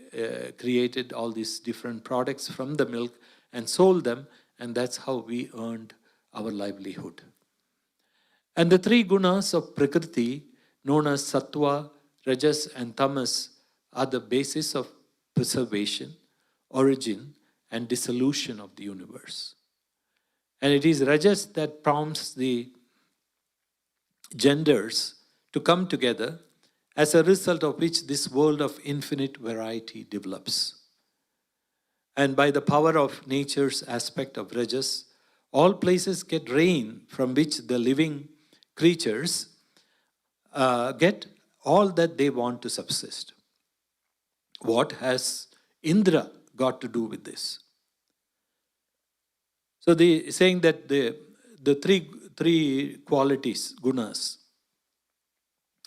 S1: created all these different products from the milk and sold them, and that's how we earned our livelihood. And the 3 gunas of Prakriti, known as Sattva, Rajas, and Tamas, are the basis of preservation, origin, and dissolution of the universe. And it is Rajas that prompts the genders to come together, as a result of which this world of infinite variety develops. And by the power of nature's aspect of Rajas, all places get rain from which the living creatures get all that they want to subsist. What has Indra got to do with this? So they saying that the three qualities, gunas,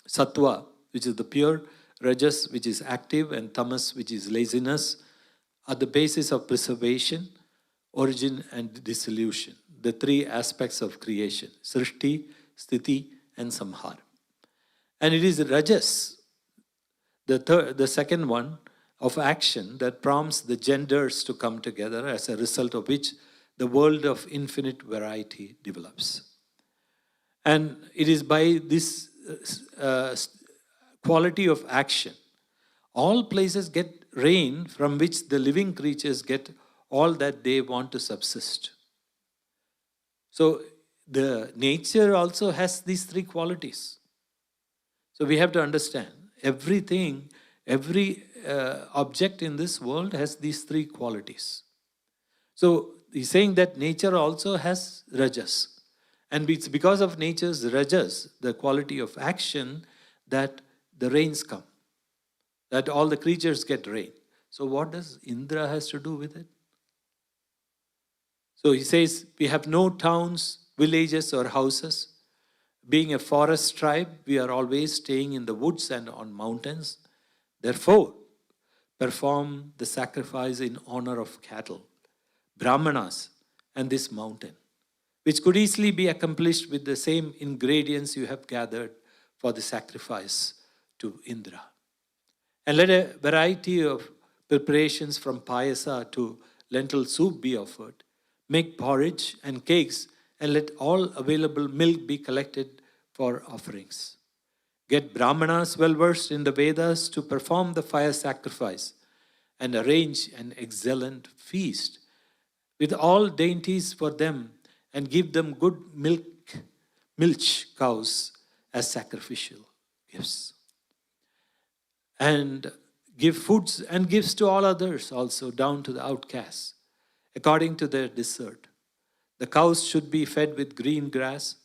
S1: sattva, which is the pure, rajas, which is active, and tamas, which is laziness, are the basis of preservation, origin, and dissolution. the three aspects of creation: Srishti, Sthiti, and Samhara. And it is Rajas, the second one, of action that prompts the genders to come together, as a result of which the world of infinite variety develops. And it is by this quality of action, all places get rain from which the living creatures get all that they want to subsist. So the nature also has these three qualities. So we have to understand everything, every object in this world has these three qualities. So he's saying that nature also has rajas. And it's because of nature's rajas, the quality of action, that the rains come, that all the creatures get rain. So what does Indra has to do with it? So he says, we have no towns, villages, or houses. Being a forest tribe, we are always staying in the woods and on mountains. Therefore, perform the sacrifice in honor of cattle, Brahmanas, and this mountain, which could easily be accomplished with the same ingredients you have gathered for the sacrifice to Indra. And let a variety of preparations from payasa to lentil soup be offered. Make porridge and cakes, and let all available milk be collected for offerings. Get Brahmanas well versed in the Vedas to perform the fire sacrifice, and arrange an excellent feast with all dainties for them, and give them good milch cows as sacrificial gifts. And give foods and gifts to all others also, down to the outcasts, according to their desert. The cows should be fed with green grass,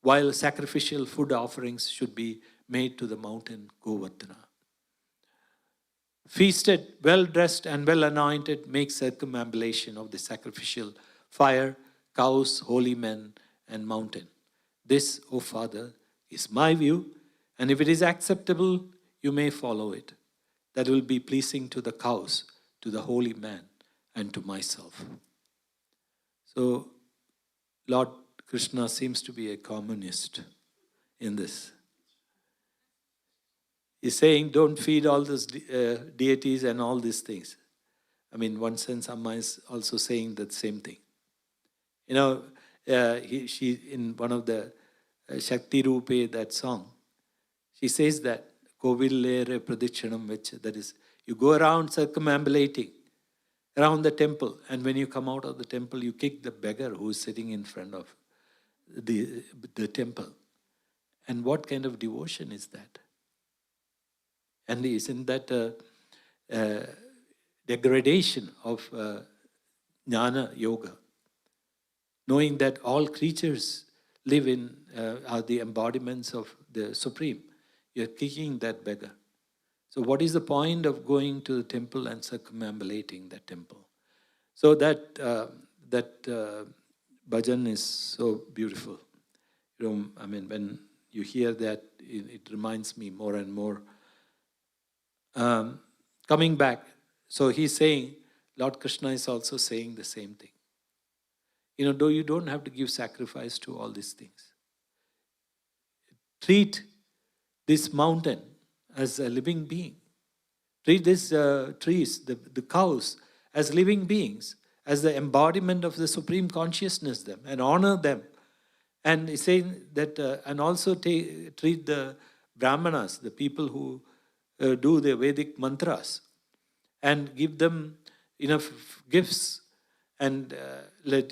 S1: while sacrificial food offerings should be made to the mountain Govardhana. Feasted, well-dressed, and well-anointed, make circumambulation of the sacrificial fire, cows, holy men, and mountain. This, O Father, is my view, and if it is acceptable, you may follow it. That will be pleasing to the cows, to the holy man, and to myself. So, Lord Krishna seems to be a communist in this. He's saying, don't feed all those deities and all these things. I mean, one sense, Amma is also saying that same thing. You know, she in one of the Shakti Rupe, that song, she says that, Kovillere Pradichanam Vecha, that is, you go around circumambulating around the temple, and when you come out of the temple, you kick the beggar who is sitting in front of the temple. And what kind of devotion is that? And isn't that degradation of jnana yoga? Knowing that all creatures live in, are the embodiments of the Supreme. You're kicking that beggar. So what is the point of going to the temple and circumambulating that temple? So that bhajan is so beautiful. You know, I mean, when you hear that, it reminds me more and more. Coming back, so he's saying, Lord Krishna is also saying the same thing. You know, though you don't have to give sacrifice to all these things. Treat this mountain as a living being. Treat these trees, the cows, as living beings, as the embodiment of the Supreme Consciousness, them, and honor them. And he's saying that, and also treat the Brahmanas, the people who do the Vedic mantras, and give them enough gifts. And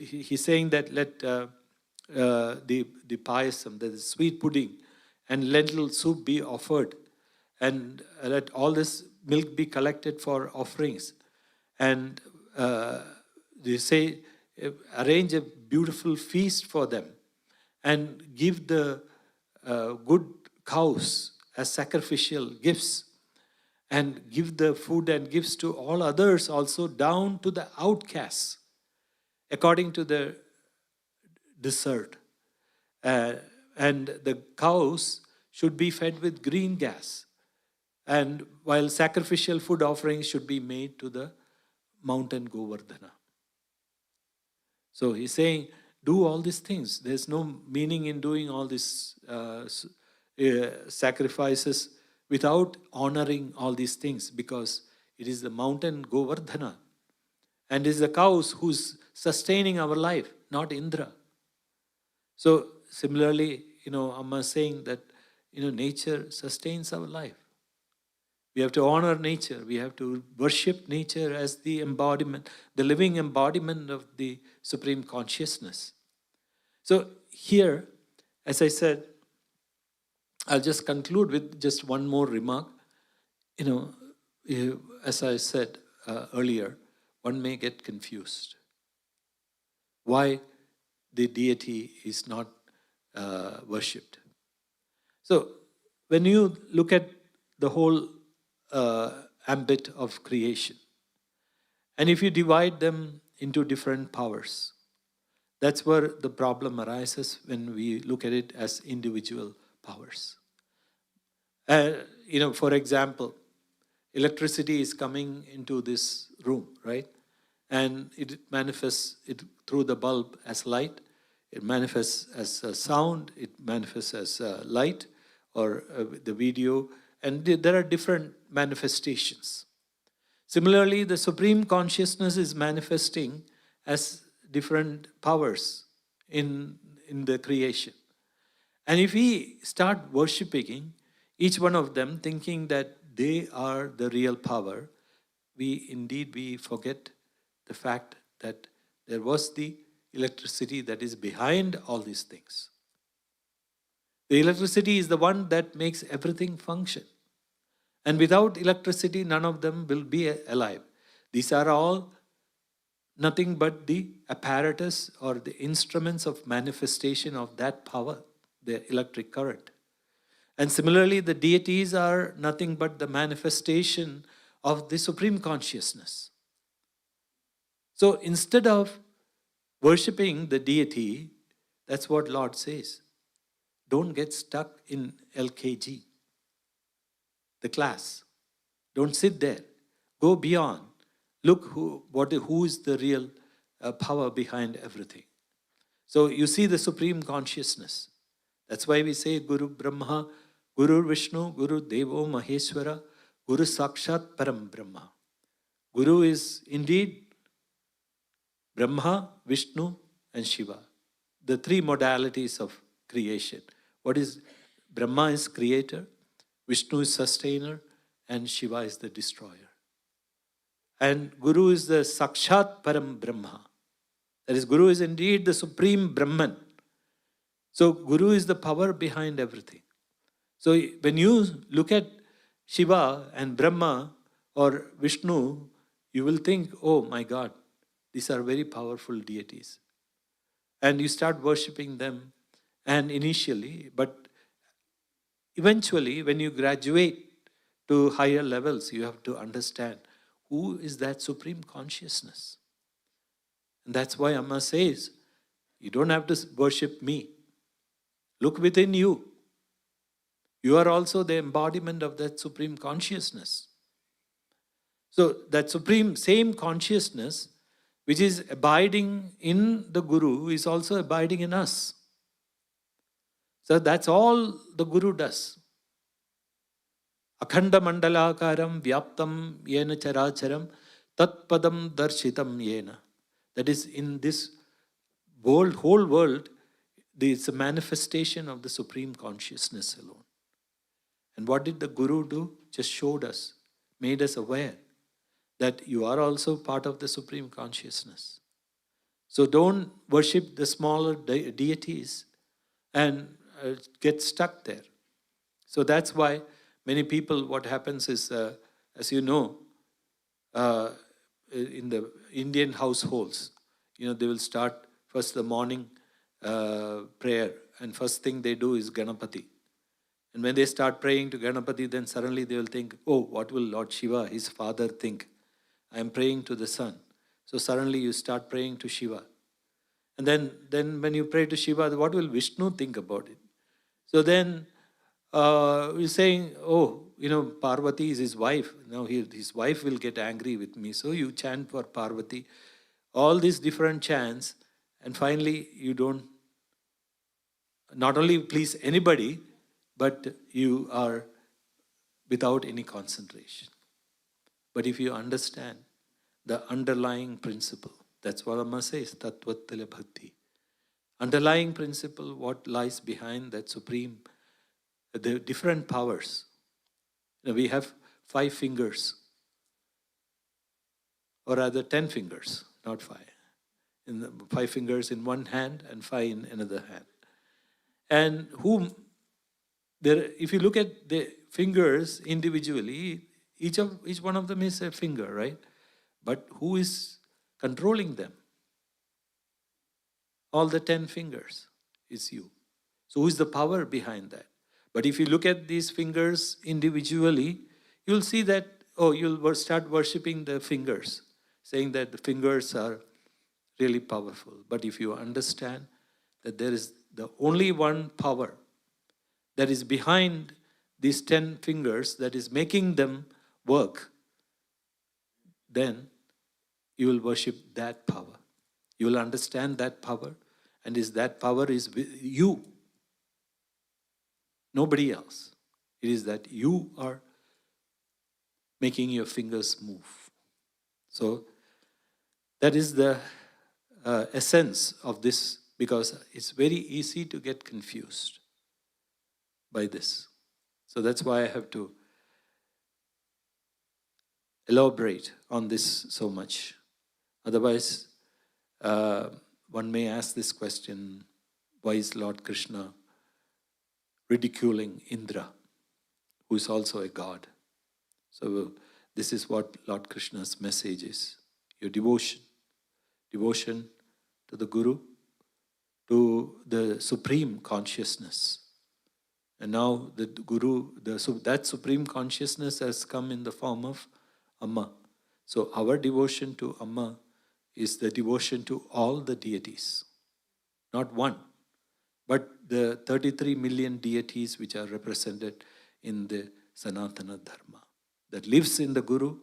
S1: he's saying that let the payasam, the sweet pudding, and lentil soup be offered, and let all this milk be collected for offerings. And they say, arrange a beautiful feast for them, and give the good cows as sacrificial gifts, and give the food and gifts to all others also, down to the outcasts, according to their desert. And the cows should be fed with green grass, and while sacrificial food offerings should be made to the mountain Govardhana. So he's saying, do all these things. There's no meaning in doing all these sacrifices without honoring all these things, because it is the mountain Govardhana and it is the cows who's sustaining our life, not Indra. So similarly, Amma is saying that nature sustains our life. We have to honor nature. We have to worship nature as the embodiment, the living embodiment of the Supreme Consciousness. So here, as I said, I'll just conclude with just one more remark. As I said earlier, one may get confused. Why the deity is not worshipped? So when you look at the whole ambit of creation, and if you divide them into different powers, that's where the problem arises when we look at it as individual powers. For example, electricity is coming into this room, right? And it manifests through the bulb as light. It manifests as a sound. It manifests as light or the video. And there are different manifestations. Similarly, the Supreme Consciousness is manifesting as different powers in the creation. And if we start worshipping each one of them, thinking that they are the real power, we forget the fact that there was the electricity that is behind all these things. The electricity is the one that makes everything function. And without electricity, none of them will be alive. These are all nothing but the apparatus or the instruments of manifestation of that power, the electric current. And similarly, the deities are nothing but the manifestation of the Supreme Consciousness. So instead of worshipping the deity, that's what Lord says. Don't get stuck in LKG, the class. Don't sit there. Go beyond. Look who is the real power behind everything. So you see the Supreme Consciousness. That's why we say Guru Brahma, Guru Vishnu, Guru Devo Maheshwara, Guru Sakshat Param Brahma. Guru is indeed Brahma, Vishnu and Shiva. The three modalities of creation. What is Brahma is creator, Vishnu is sustainer, and Shiva is the destroyer. And Guru is the Sakshat Param Brahma. That is, Guru is indeed the Supreme Brahman. So Guru is the power behind everything. So when you look at Shiva and Brahma or Vishnu, you will think, oh my God, these are very powerful deities. And you start worshipping them, and initially, but eventually when you graduate to higher levels, you have to understand who is that Supreme Consciousness. And that's why Amma says, you don't have to worship me. Look within you. You are also the embodiment of that Supreme Consciousness. So that same consciousness which is abiding in the Guru is also abiding in us. So that's all the Guru does. Akhanda mandalakaram vyaptam yena characharam tatpadam darshitam yena. That is, in this whole world, there is a manifestation of the Supreme Consciousness alone. And what did the Guru do? Just showed us, made us aware that you are also part of the Supreme Consciousness. So don't worship the smaller deities and get stuck there. So that's why many people, what happens is, as you know, in the Indian households, they will start first the morning prayer, and first thing they do is Ganapati. And when they start praying to Ganapati, then suddenly they will think, oh, what will Lord Shiva, his father, think? I am praying to the sun. So suddenly you start praying to Shiva. And then when you pray to Shiva, what will Vishnu think about it? So then you're saying, oh, Parvati is his wife. Now his wife will get angry with me. So you chant for Parvati. All these different chants. And finally, you don't not only please anybody, but you are without any concentration. But if you understand the underlying principle, that's what Amma says, Tattvatala Bhakti. Underlying principle, what lies behind that supreme, the different powers. We have 5 fingers, or rather 10 fingers, not 5. 5 fingers in one hand and 5 in another hand. And if you look at the fingers individually, each one of them is a finger, right? But who is controlling them? All the 10 fingers is you. So who is the power behind that? But if you look at these fingers individually, you'll see that, you'll start worshipping the fingers, saying that the fingers are really powerful. But if you understand that there is the only one power that is behind these 10 fingers, that is making them work, then you will worship that power. You will understand that power, and that power is with you, nobody else. It is that you are making your fingers move. So that is the essence of this, because it's very easy to get confused by this. So that's why I have to elaborate on this so much. Otherwise, one may ask this question, why is Lord Krishna ridiculing Indra, who is also a god? So this is what Lord Krishna's message is. Your devotion to the Guru, to the supreme consciousness. And now the Guru, that supreme consciousness has come in the form of Amma. So our devotion to Amma is the devotion to all the deities, not one, but the 33 million deities which are represented in the Sanatana Dharma, that lives in the Guru,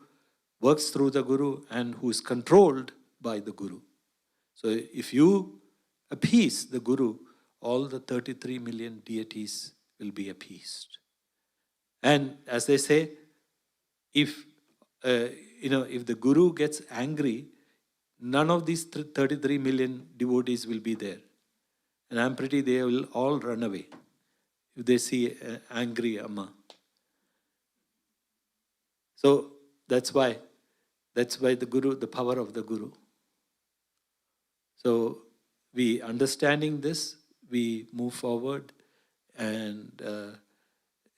S1: works through the Guru, and who is controlled by the Guru. So if you appease the Guru, all the 33 million deities will be appeased. And as they say, if the Guru gets angry, none of these 33 million devotees will be there. And I'm pretty they will all run away if they see an angry Amma. So that's why the Guru, the power of the Guru. So we understanding this, we move forward, and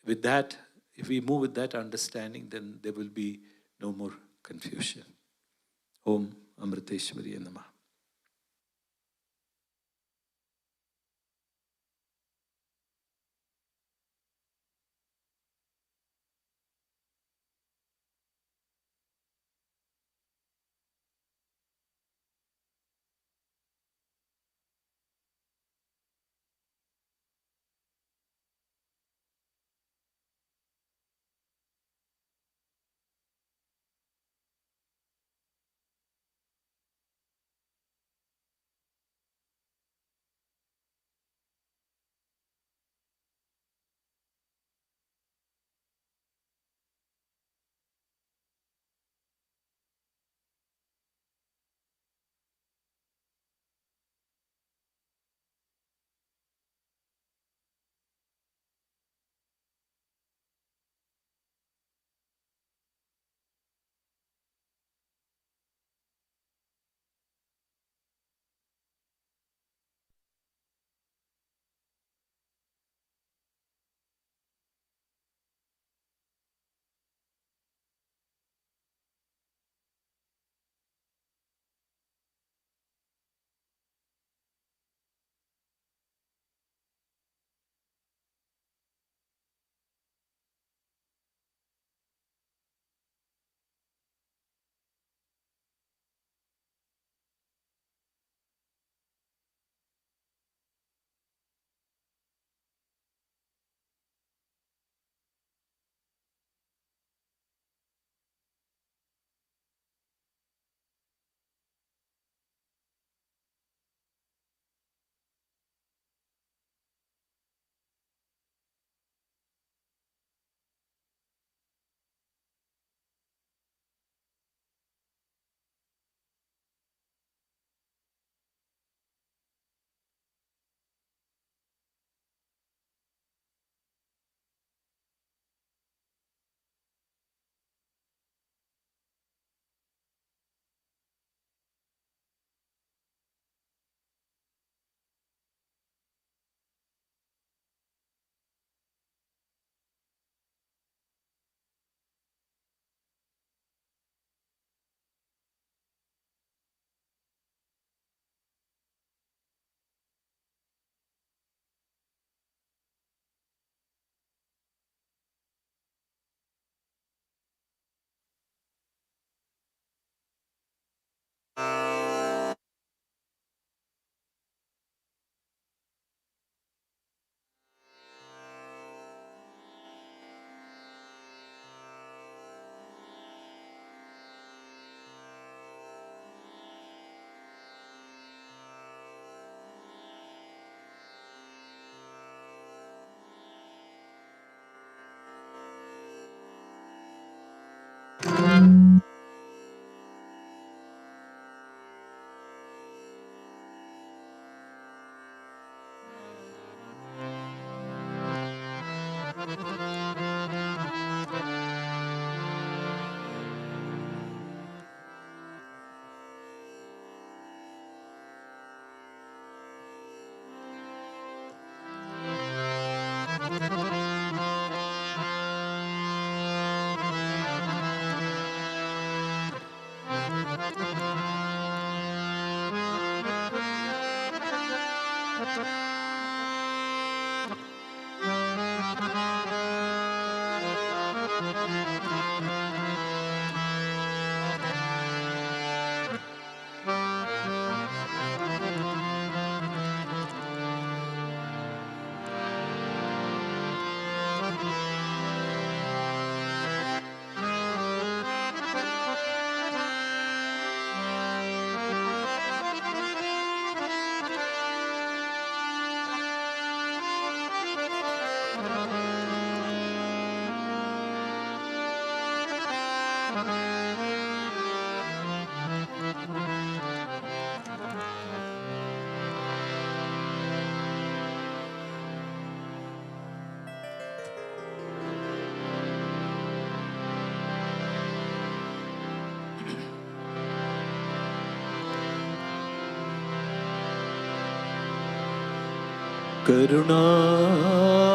S1: with that, if we move with that understanding, then there will be no more confusion. Om Amriteshwari Namah.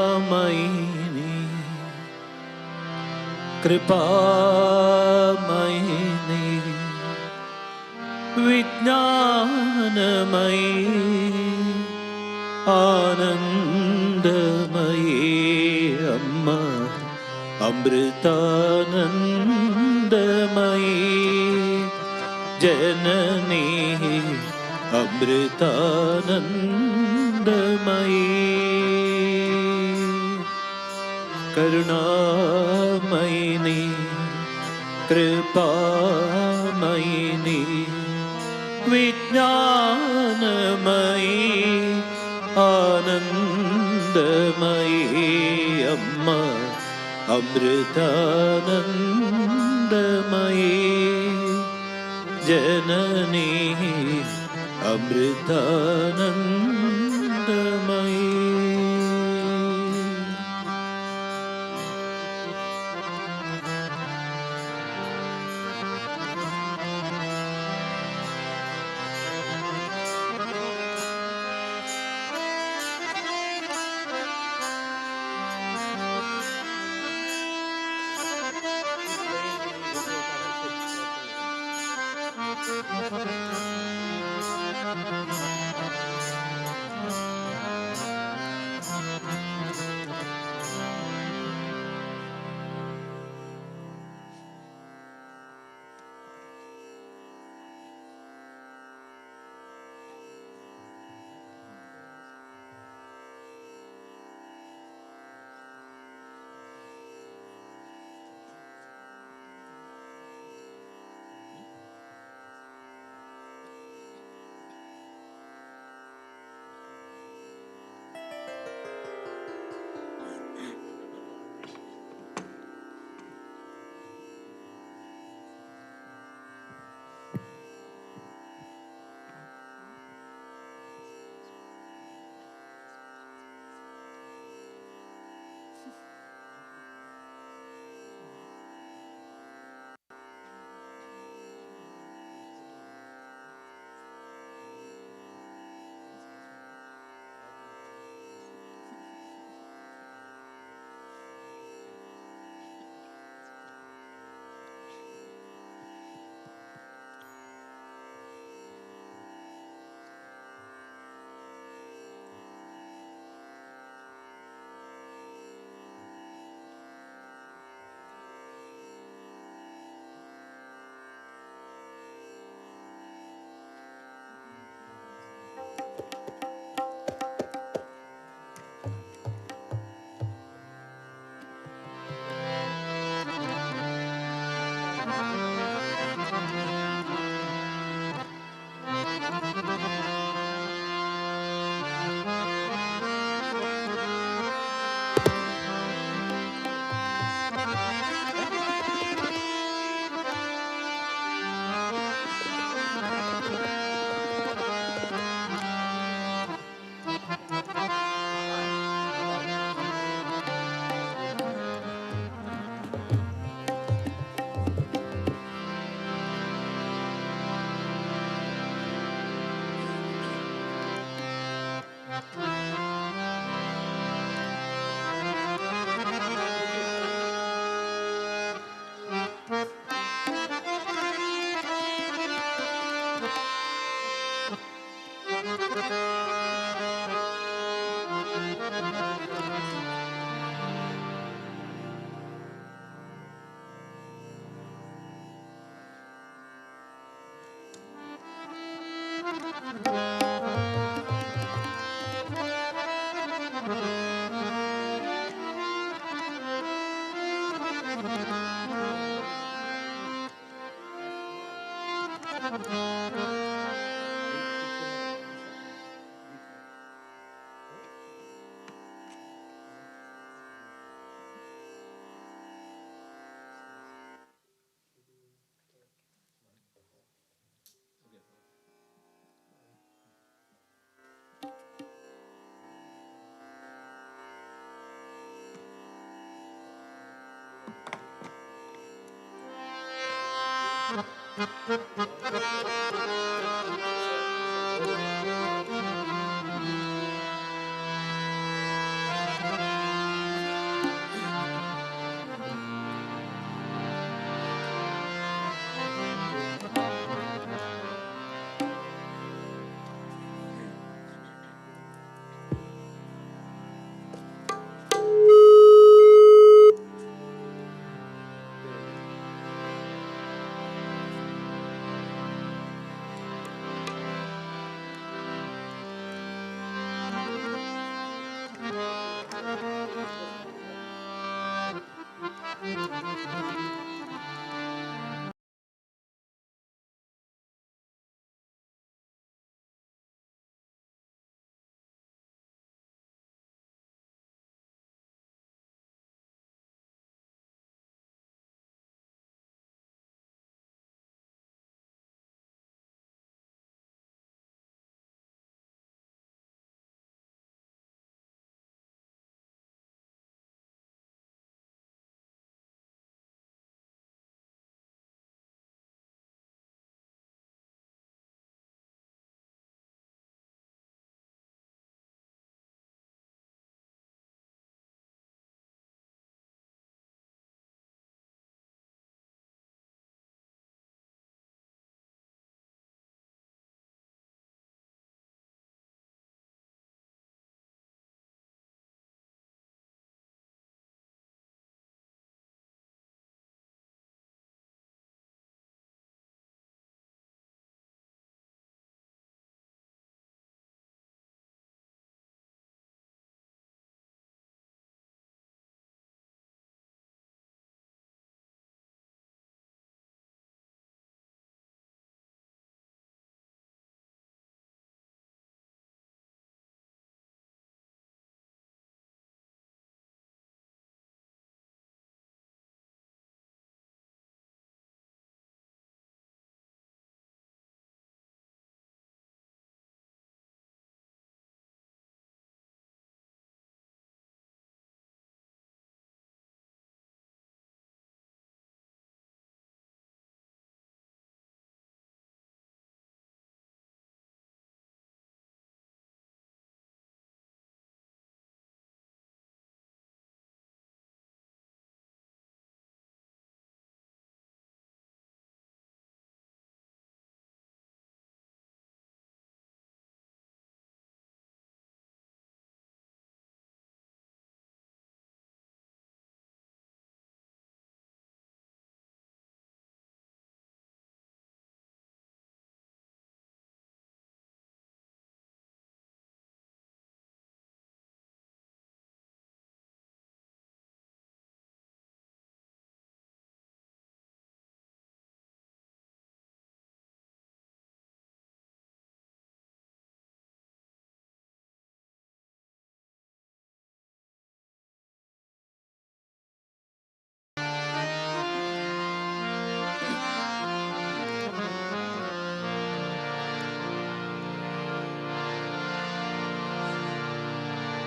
S1: കരുണാമയിനി കൃപാമയിനി വിജ്ഞാനമയി ആനന്ദമയേ അമ്മ അമൃതാനന്ദമയേ ജനനീ അമൃതാനന്ദമയേ കരുണാമയിനി കൃപാമയിനി വിജ്ഞാനമയി ആനന്ദമയി അമ്മ അമൃതാനന്ദമയി ജനനീ അമൃതാനന്ദമയി.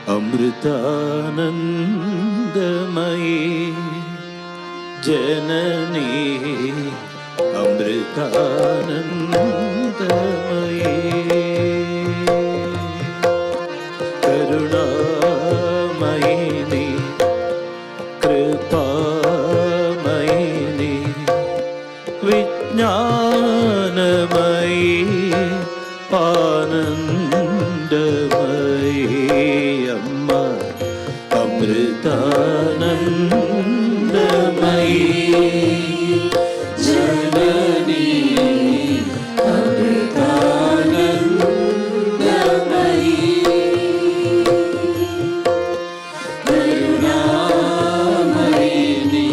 S1: അമൃതാനന്ദമയീ ജനനീ അമൃതാനന്ദമയീ കരുണാമയിനി കൃപാമയിനി വിജ്ഞാനമയീ ആനന്ദമയീ അമ്മ അമൃതാനന്ദമയീ ജനനീ അമൃതാനന്ദമയീ കരുണാമയിനി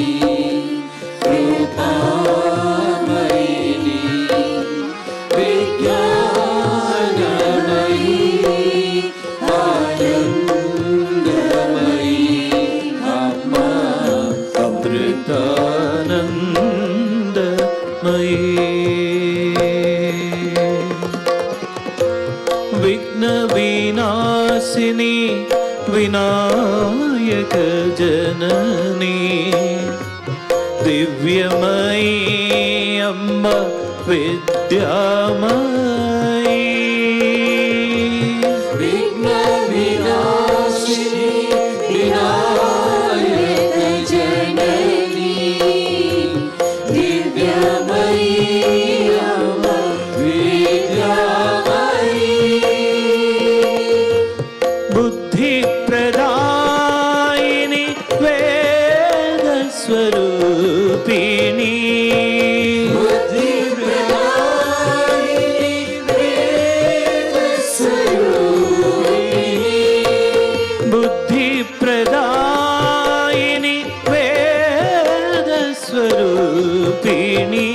S1: കൃപാമയിനി വിജ്ഞാനമയീ ആനന്ദമയീ അമ്മ അമൃതാനന്ദമയീ വിഘ്നവിനാശിനി വിനായക ജനനീ ദിവ്യമയീ അമ്മ വിദ്യാമയീ വിഘ്നവിനാശിനി വിനായക ജനനീ ദിവ്യമയീ അമ്മ വിദ്യാമയീ ബുദ്ധിപ്രദായിനി വേദസ്വരൂപിണി ബുദ്ധിപ്രദായിനി വേദസ്വരൂപിണി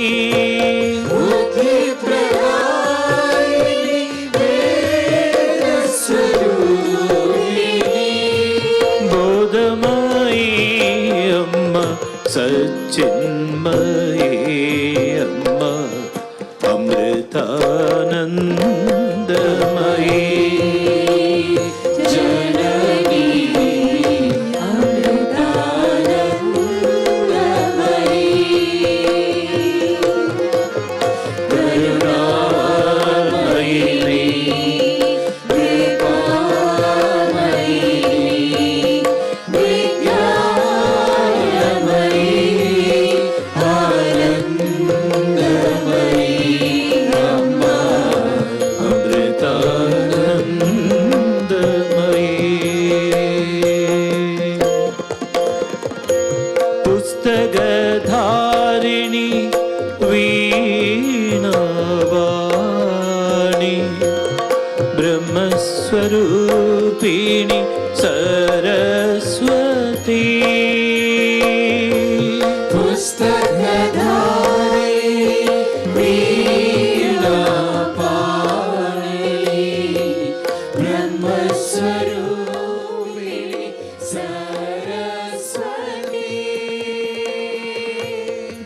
S1: ബോധമയീ അമ്മ സച്ചിന്മയീ അമ്മ അമൃതാനന്ദമയീ ജനനീ അമൃതാനന്ദമയീ കരുണാമയിനി കൃപാമയിനി വിജ്ഞാനമയീ ആനന്ദമയീ അമ്മ അമൃതാനന്ദമയീ പുസ്തകധാരിണി വീണാവാണി ബ്രഹ്മസ്വരൂപിണി സരസ്വതി പുസ്തകധാരിണി വീണാപാണി ബ്രഹ്മസ്വരൂപിണി സരസ്വതി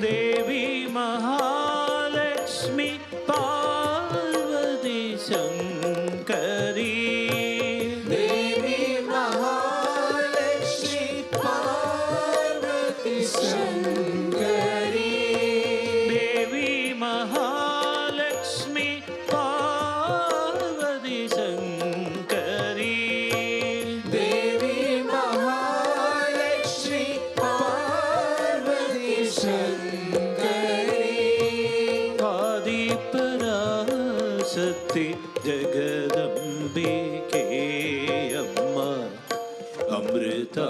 S1: ദേവി മഹാലക്ഷ്മി പാർവതി ശങ്കരി ദേവി മഹാലക്ഷ്മി പാർവതി ശങ്കരി ദേവി മഹാലക്ഷ്മി പാർവതി ശങ്കരി ദേവി മഹാലക്ഷ്മി പാർവതി ശങ്കരി ആദിപരാശക്തി ജഗദംബികേ അമ്മ അമൃതാനന്ദമയീ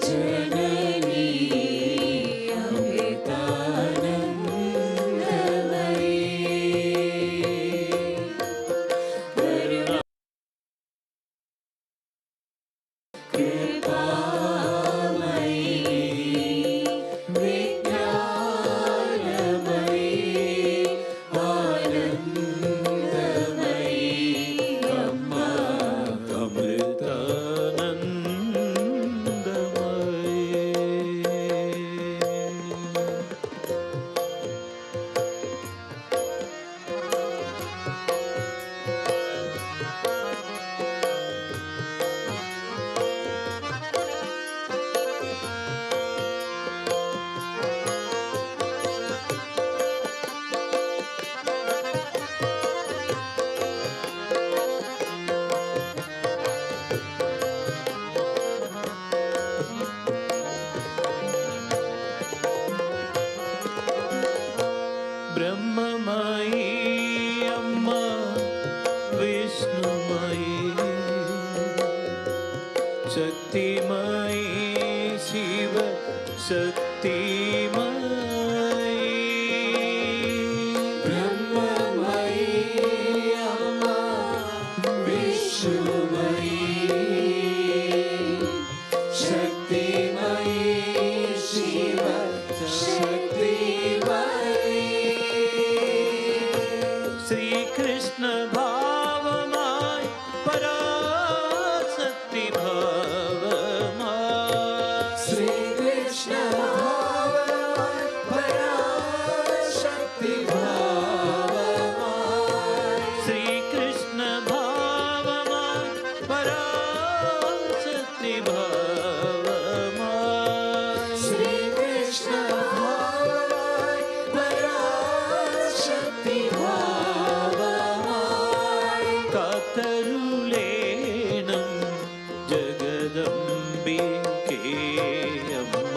S1: ജനനീ അമൃതാനന്ദമയീ കൃപാമയിനി വിജ്ഞാനമയീ ആനന്ദമയീ അമ്മ ബ്രഹ്മമയി അമ്മ വിഷ്ണുമയി ശക്തിമയി ശിവ ശക്തിമയി
S2: ബ്രഹ്മമയി അമ്മ വിഷ്ണുമയി ശക്തിമയി ശിവ ശക്തിമയി
S1: ശ്രീകൃഷ്ണ ഭാവമായി പരാശക്തി ഭാവമായി
S2: ശ്രീകൃഷ്ണ ഭാവമായി പരാശക്തി ഭാവമായി
S1: ശ്രീകൃഷ്ണ ഭാവമായി പരാശക്തി ഭാവമായി
S2: ശ്രീകൃഷ്ണ ഭാവമായി പരാശക്തി ഭാവമായി
S1: കാത്തരുളേണം ജഗദംബികേ അമ്മ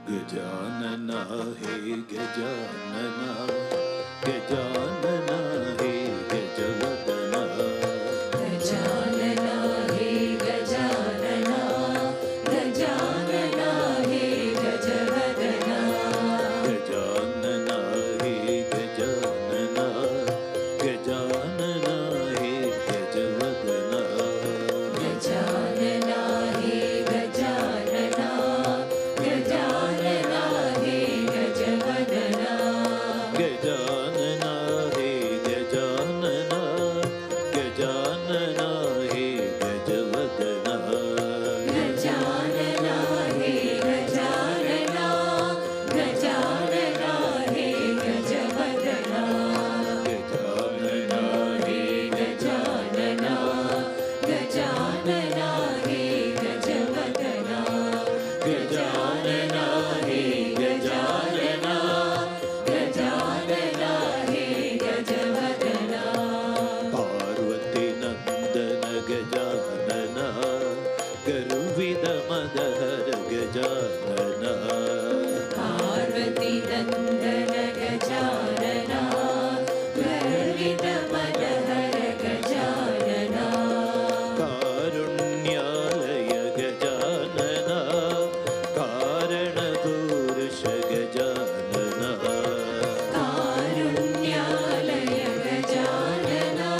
S1: गजानना हे गजानना गजानना हे गजवदना
S2: गजानना हे गजानना गजानना हे गजवदना
S1: गजानना हे गजानना गजानना हे गजवदना
S2: गजानना हे गजानना गजानना हे गजवदना
S1: गजानना हे गजानना हर गजानना
S2: पार्वती नंदन गजानना गर्वित मन हर गजानना
S1: कारुण्यालय गजानना कारणपुरुष गजानना
S2: कारुण्यालय गजानना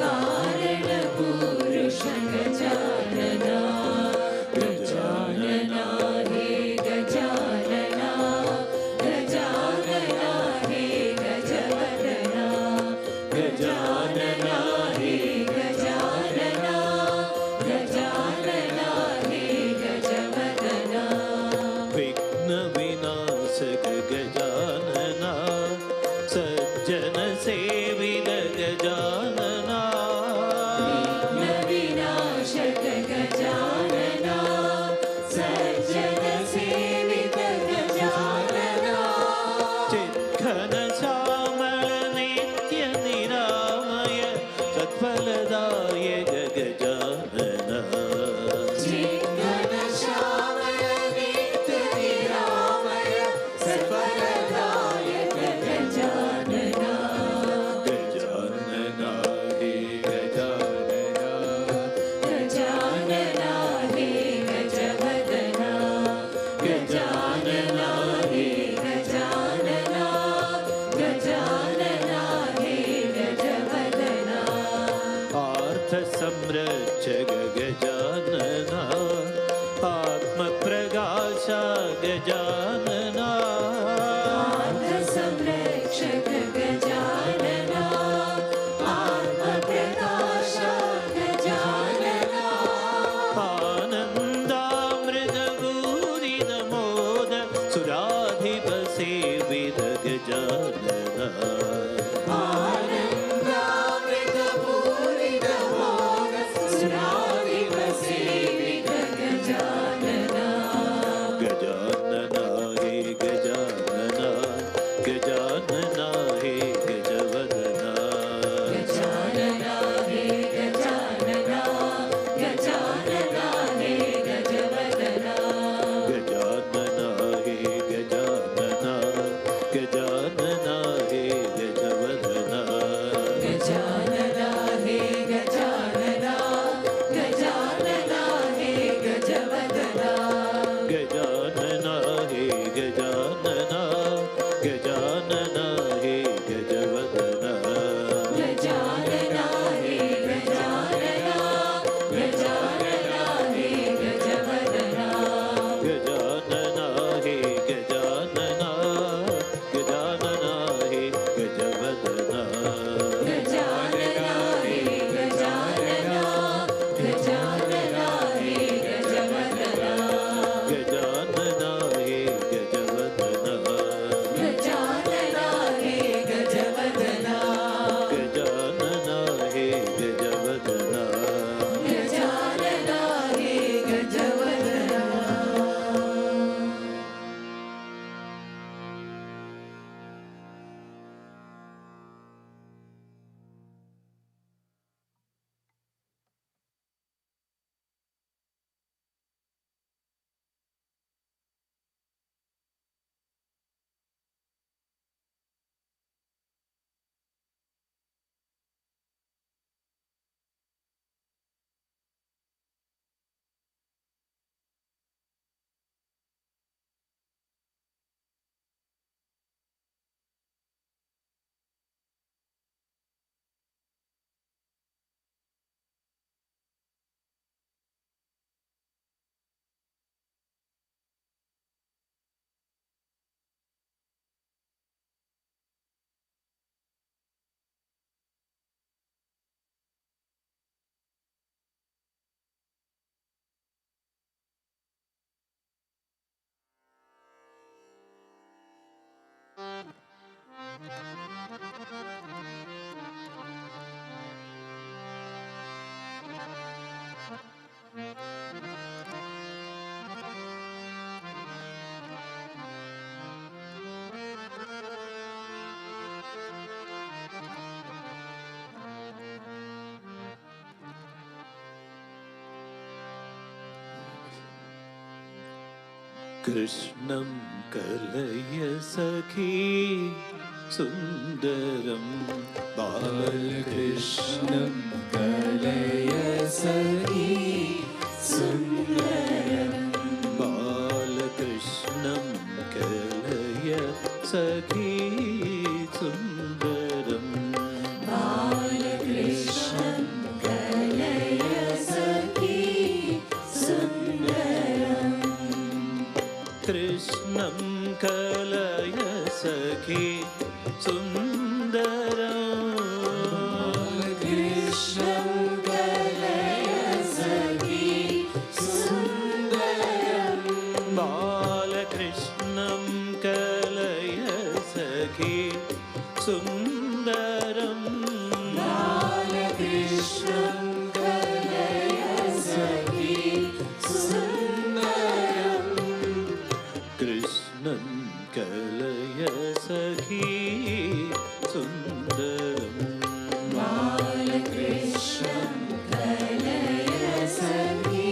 S2: कारणपुरुष गजानना गजानना हे गजानना गजानना हे गजवदना गजानना हे गजानना गजानना हे गजवदना
S1: विघ्न विनाशक गजानना सज्जन सेवित गजानना
S2: विघ्न विनाशक गजानना सज्जन सेवित गजानना
S1: चित्घन श्यामल नित्य निरामय सत्फलदायक गजानना
S2: चित्घन श्यामल नित्य निरामय सफलदायक गजानना
S1: गजानना हे गजानना
S2: गजानना हे गजवदना गजानना हे गजानना गजानना हे गजवदना
S1: पार्थ संरक्षक गजानना आत्म प्रकाश गजानना
S2: पार्थ संरक्षक गजानना आत्मप्रकाश गजानना
S1: आनन्दामृत पूरित मोद सुराधिप सेवित गजानना
S2: आनन्दामृत पूरित मोद सुराधिप सेवित गजानना
S1: गजानना हे कृष्णं कलय सखी सुन्दरं
S2: बालकृष्णं कलय सखी सुन्दरं
S1: बालकृष्णं कलय सखी सुन्दरं
S2: बालकृष्णं कलय सखी सुन्दरं
S1: कृष्णं कलय सखी सुन्दरं
S2: कृष्णं कलय सखी सुन्दरं
S1: बालकृष्णं कलय सखी सुन्दरं
S2: बालकृष्णं कलय सखी सुन्दरं
S1: कृष्णं कलय सखी सुन्दरं
S2: बालकृष्णं कलय सखी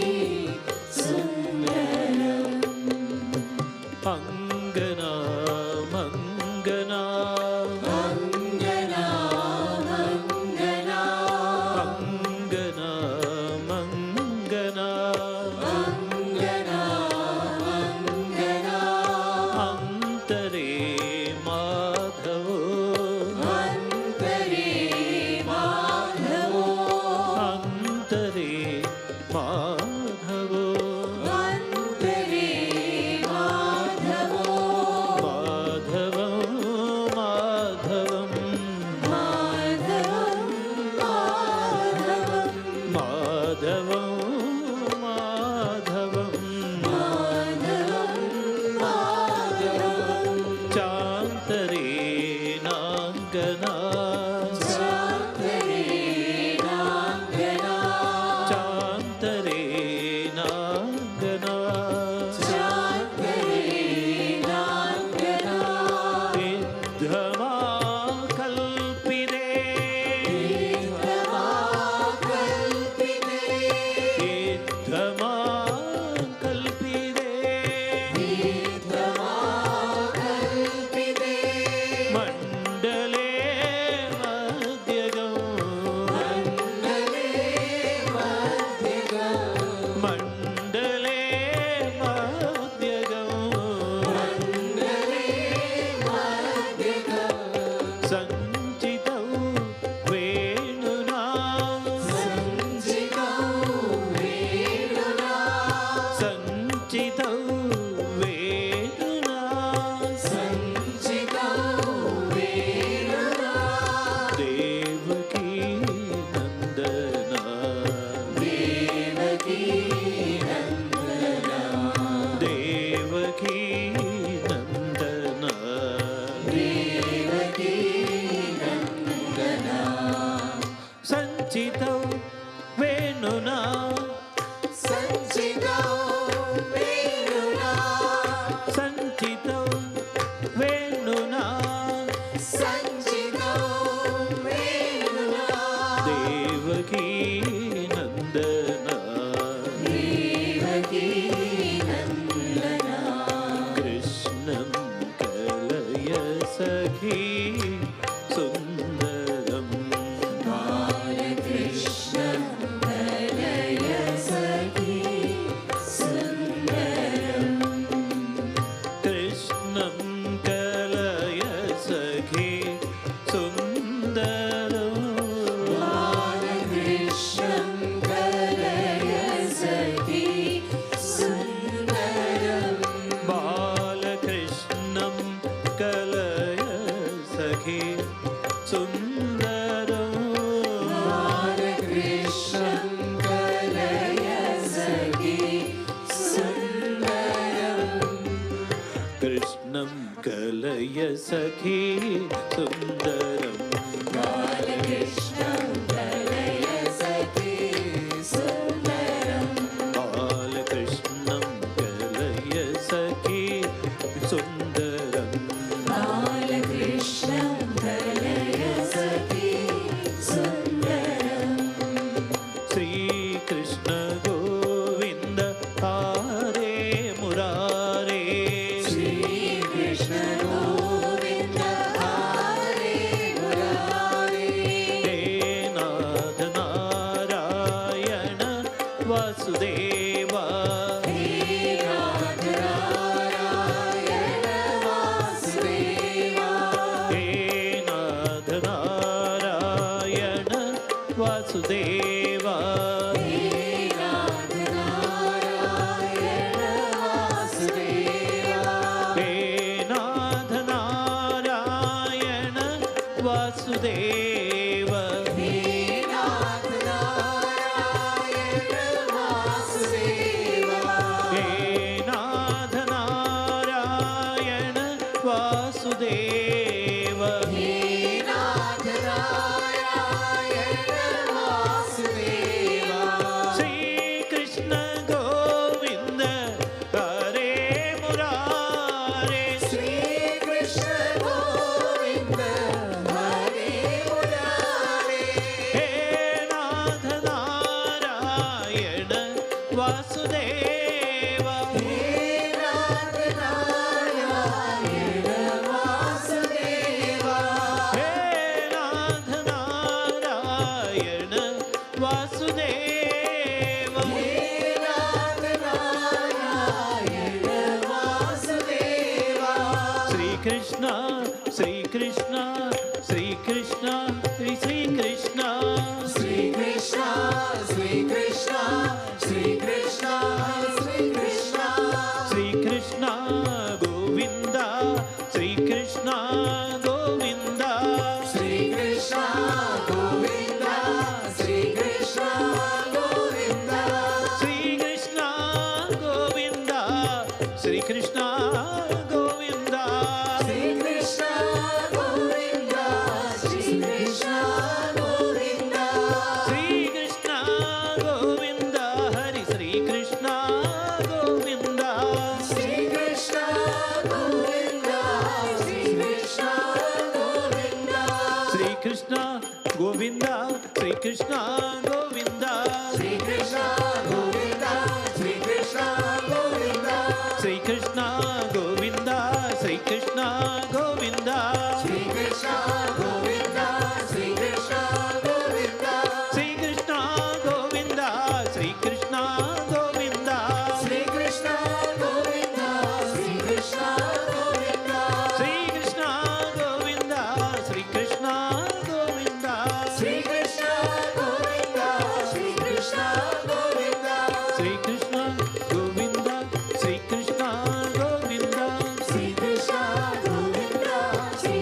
S2: सुन्दरम्
S1: अङ्गना मङ्गना
S2: अङ्गना मङ्गना
S1: अङ्गना मङ्गना
S2: अङ्गना मङ्गना
S1: अन्तरे माधवो
S2: अन्तरे माधवो
S1: अन्तरे माधवो
S2: अन्तरे माधवो
S1: माधवं माधवं
S2: माधवं माधवं
S1: माधवं माधवं
S2: माधवं माधवं
S1: चान्तरे नाङ्गना
S2: चान्तरे नाङ्गना
S1: चान्तरे नाङ्गना
S2: चान्तरे नाङ्गना
S1: विद्धमा कल्पिते
S2: विद्धमा कल्पिते
S1: विद्धमा कल्पिते
S2: विद्धमा कल्पिते
S1: मण्डले मध्यगं
S2: मण्डले मध्यगं
S1: मण्डले मध्यगं
S2: मण्डले मध्यगं
S1: सञ्चितौ वेणुना
S2: सञ्चितौ वेणुना
S1: सञ्चितौ वेणुना
S2: सञ्चितौ वेणुना
S1: देवकी नन्दना
S2: देवकी नन्दना
S1: देवकी नन्दना
S2: देवकी नन्दना
S1: सञ्चितौ वेणुना
S2: सञ्चितौ वेणुना
S1: सञ्चितौ वेणुना
S2: सञ्चितौ वेणुना
S1: देवकी नन्दना
S2: देवकी नन्दना
S1: कृष्णं कलय सखी सुन्दरं
S2: बालकृष्णं कलय सखी सुन्दरम्
S1: कृष्णं कलय सखी सुन्दरं
S2: बालकृष्णं कलय सखी सुन्दरम्
S1: बालकृष्णं कलय सखी सुन्दरं
S2: बालकृष्णं कलय सखी सुन्दरम्
S1: कृष्णं कलय सखी सुन्दरं
S2: बालकृष्णं कलय सखी सुन्दरम्
S1: बालकृष्णं कलय सखी सुन्दरं
S2: बालकृष्णं कलय सखी सुन्दरम्
S1: श्रीकृष्ण गोविन्द हरे मुरारे Vasudeva.
S2: He Nath Narayana Vasudeva.
S1: He Nath Narayana Vasudeva.
S2: He Nath Narayana Vasudeva.
S1: He Nath Narayana Vasudeva.
S2: He Nath Narayana Vasudeva.
S1: Shri Krishna Govinda Hare Murare.
S2: Shri Krishna Govinda Hare Murare.
S1: He Nath Narayana Vasudeva.
S2: He Nath Narayana Vasudeva.
S1: He Nath Narayana Vasudeva.
S2: He Nath Narayana Vasudeva.
S1: Sri Krishna, Sri Krishna, Sri Krishna, Sri Sri Krishna.
S2: Sri Krishna, Sri Krishna, Sri Krishna, Sri Krishna.
S1: Sri Krishna Govinda, Sri Krishna Govinda.
S2: Sri Krishna Govinda, Sri Krishna Govinda.
S1: Sri Krishna Govinda, Sri Krishna Govinda.
S2: Sri Krishna Govinda, Sri Krishna Govinda.
S1: Sri Krishna Govinda, Hari Sri Krishna Govinda.
S2: Sri Krishna Govinda, Sri Krishna Govinda.
S1: Sri Krishna Govinda, Sri Krishna Govinda.
S2: Sri Krishna Govinda, Sri Krishna Govinda.
S1: Sri Krishna Govinda, Sri Krishna Govinda.
S2: Sri Krishna Govinda, Sri Krishna Govinda.
S1: Sri Krishna Govinda, Sri Krishna Govinda.
S2: Sri Krishna Govinda, Sri Krishna Govinda.
S1: Sri Krishna Govinda, Sri Krishna Govinda.
S2: Sri Krishna Govinda, Sri Krishna Govinda.
S1: Sri Krishna Govinda, Sri Krishna Govinda.
S2: Sri Krishna Govinda, Sri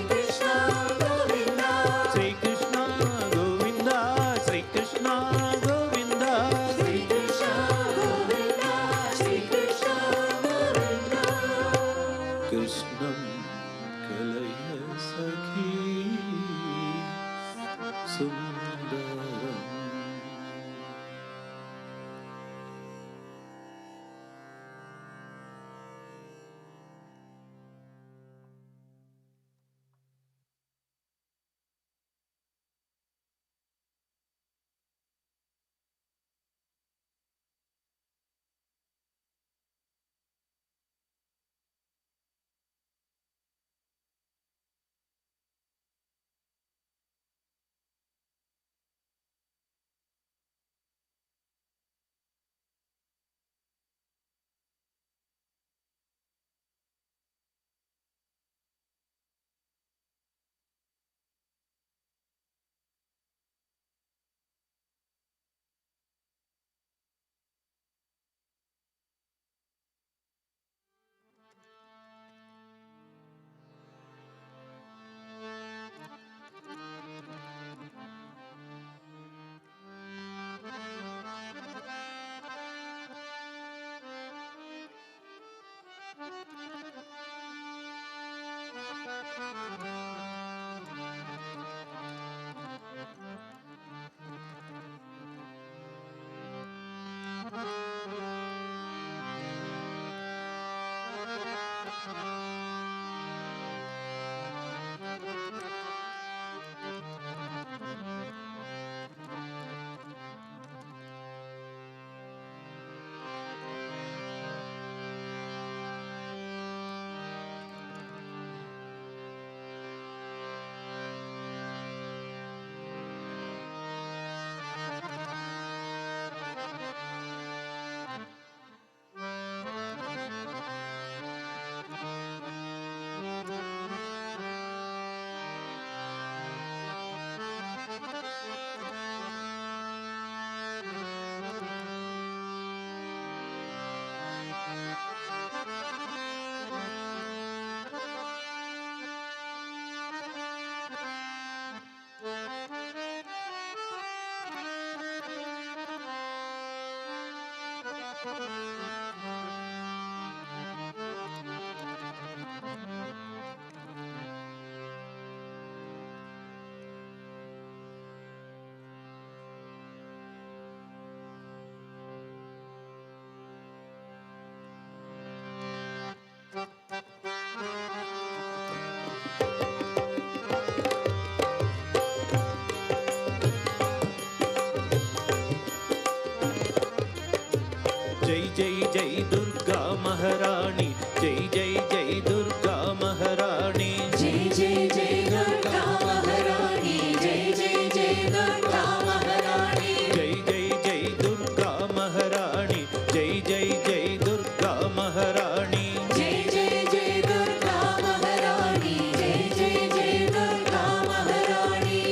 S1: जय दुर्गा महारानी, जय जय जय दुर्गा महारानी,
S2: जय जय जय दुर्गा महारानी, जय जय जय दुर्गा महारानी,
S1: जय जय जय दुर्गा महारानी, जय जय जय दुर्गा महारानी,
S2: जय जय जय दुर्गा महारानी, जय जय जय दुर्गा महारानी।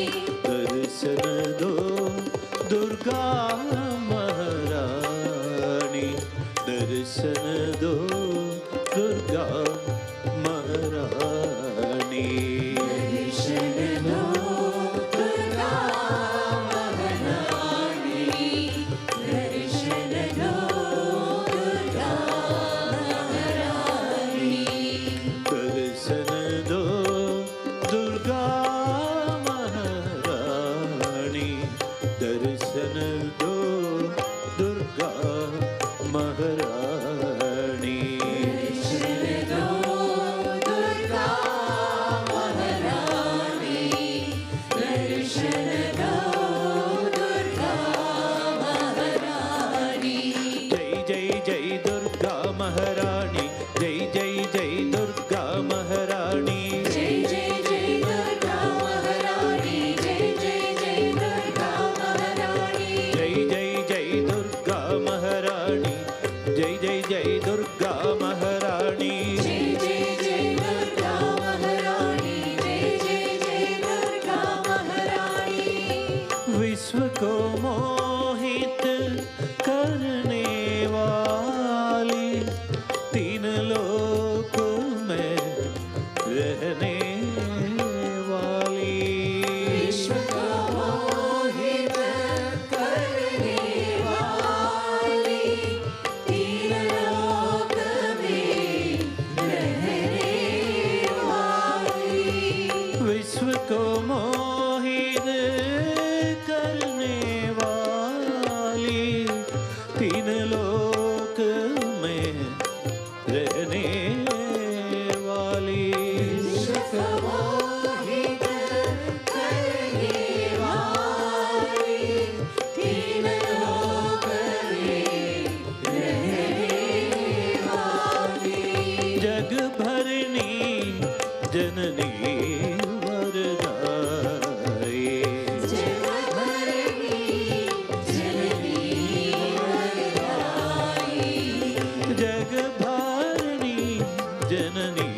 S1: दर्शन दो दुर्गा महारानी, दर्शन दो दुर्गा महारानी,
S2: दर्शन दो दुर्गा महारानी, दर्शन दो दुर्गा महारानी,
S1: दर्शन दो दुर्गा महारानी, दर्शन दो दुर्गा महारानी,
S2: दर्शन दो दुर्गा महारानी, दर्शन दो दुर्गा महारानी।
S1: जय जय जय दुर्गा महारानी, जय जय जय दुर्गा महारानी,
S2: जय जय जय दुर्गा महारानी, जय जय जय दुर्गा महारानी,
S1: जय जय जय दुर्गा महारानी, जय जय जय दुर्गा महारानी,
S2: जय जय जय दुर्गा महारानी, जय जय जय दुर्गा महारानी।
S1: विश्व को मोहित करने वाली, तीन लोक में रहने वाली,
S2: विश्व को मोहित करने वाली, तीन लोक में रहने वाली,
S1: विश्व को मोहित करने वाली, तीन लोक में रहने वाली,
S2: विश्व को मोहित करने वाली, तीन लोक में रहने वाली,
S1: जग भरनी जननी वरदाई,
S2: जग भरनी जननी वरदाई,
S1: जग भरनी जननी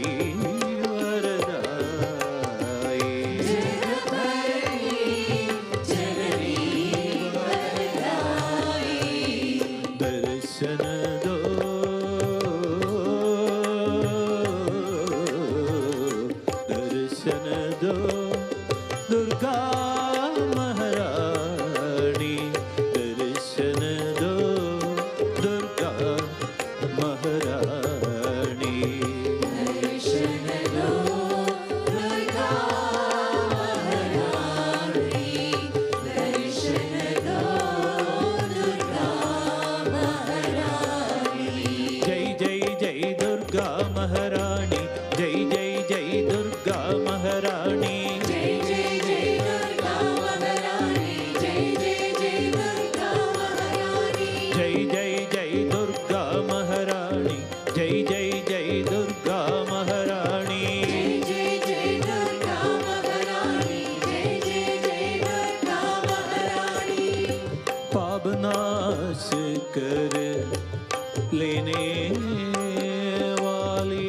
S1: वरदाई,
S2: जग भरनी जननी वरदाई।
S1: दर्शन दो दर्शन दो दुर्गा महारानी, दर्शन दो दुर्गा महारानी,
S2: दर्शन दो दुर्गा महारानी, दर्शन दो दुर्गा महारानी।
S1: जय जय जय दुर्गा महारानी, जय जय जय दुर्गा महारानी,
S2: जय जय जय दुर्गा महारानी, जय जय जय दुर्गा महारानी,
S1: जय जय जय दुर्गा महारानी, जय जय जय दुर्गा महारानी,
S2: जय जय जय दुर्गा महारानी, जय जय जय दुर्गा महारानी।
S1: पावनाश कर लेने वाली,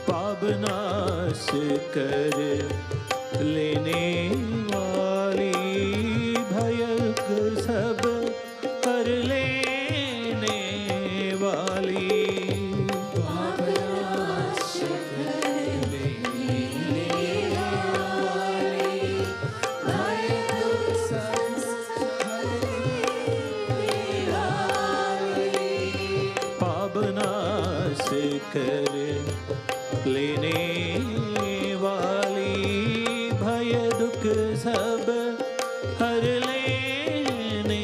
S1: पावनाश कर लेने वाली, भयक सब कर लेने वाली,
S2: पावनाश कर लेने वाली, भयक सब कर लेने वाली,
S1: कर लेने वाली, भय दुख सब हर लेने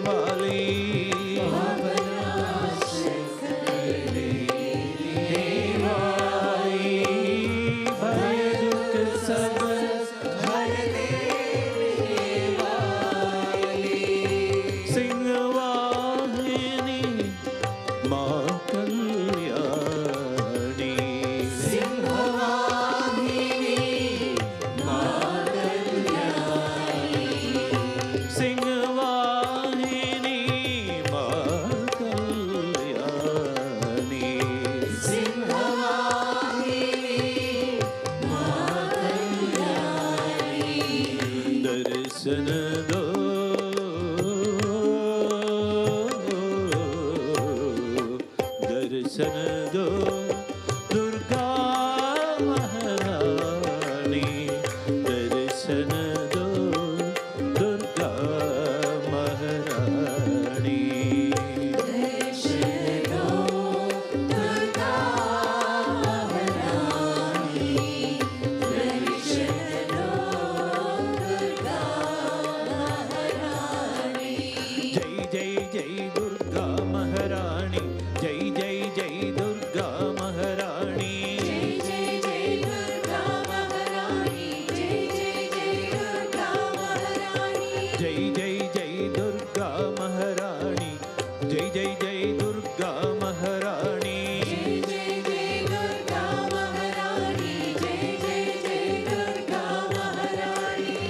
S1: वाली,
S2: पावनाश करने
S1: वाली, भय दुख सब
S2: हर लेने वाली,
S1: सिंहवाहिनी माँ कल्याणी,
S2: सिंहवाहिनी माँ कल्याणी,
S1: सिंहवाहिनी माँ कल्याणी,
S2: सिंहवाहिनी माँ कल्याणी,
S1: दर्शन दो दर्शन दो दुर्गा महारानी, दर्शन दो दुर्गा महारानी,
S2: दर्शन दो दुर्गा महारानी, दर्शन दो दुर्गा महारानी,
S1: जय जय जय दुर्गा महारानी, जय जय जय दुर्गा महारानी,
S2: जय जय जय दुर्गा महारानी, जय जय जय दुर्गा महारानी,
S1: जय जय जय दुर्गा महारानी, जय जय जय दुर्गा महारानी,
S2: जय जय जय दुर्गा महारानी, जय जय जय दुर्गा महारानी,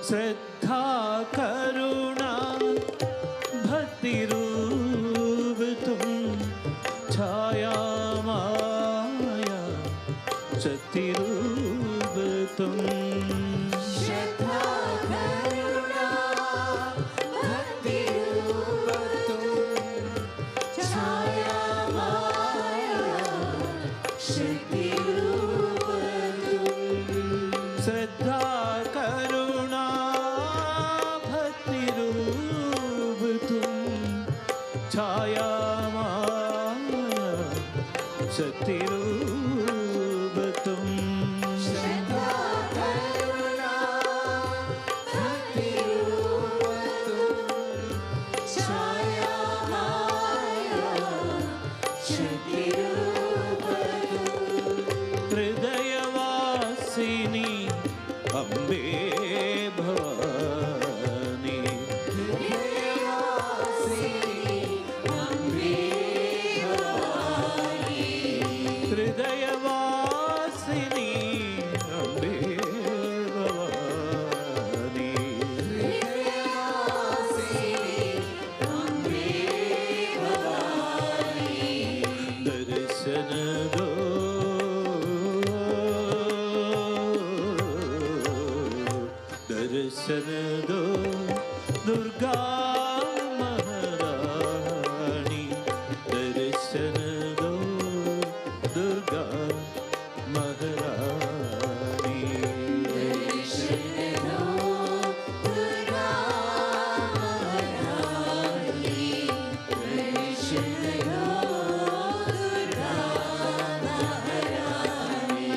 S1: श्रद्धा करुणा भक्ति रूप तुम, छाया माया शक्ति रूप तुम,
S2: श्रद्धा करुणा भक्ति रूप तुम, छाया माया शक्ति रूप तुम,
S1: श्रद्धा करुणा भक्ति रूप तुम, छाया माया शक्ति रूप तुम,
S2: श्रद्धा करुणा भक्ति रूप तुम, छाया माया शक्ति रूप तुम,
S1: हृदयवासिनी अम्बे भवानी,
S2: हृदयवासिनी अम्बे भवानी,
S1: हृदयवासिनी अम्बे भवानी,
S2: हृदयवासिनी अम्बे भवानी,
S1: दर्शन दो दर्शन दो दुर्गा महारानी, दर्शन दो दुर्गा महारानी,
S2: दर्शन दो दुर्गा महारानी, दर्शन दो दुर्गा महारानी,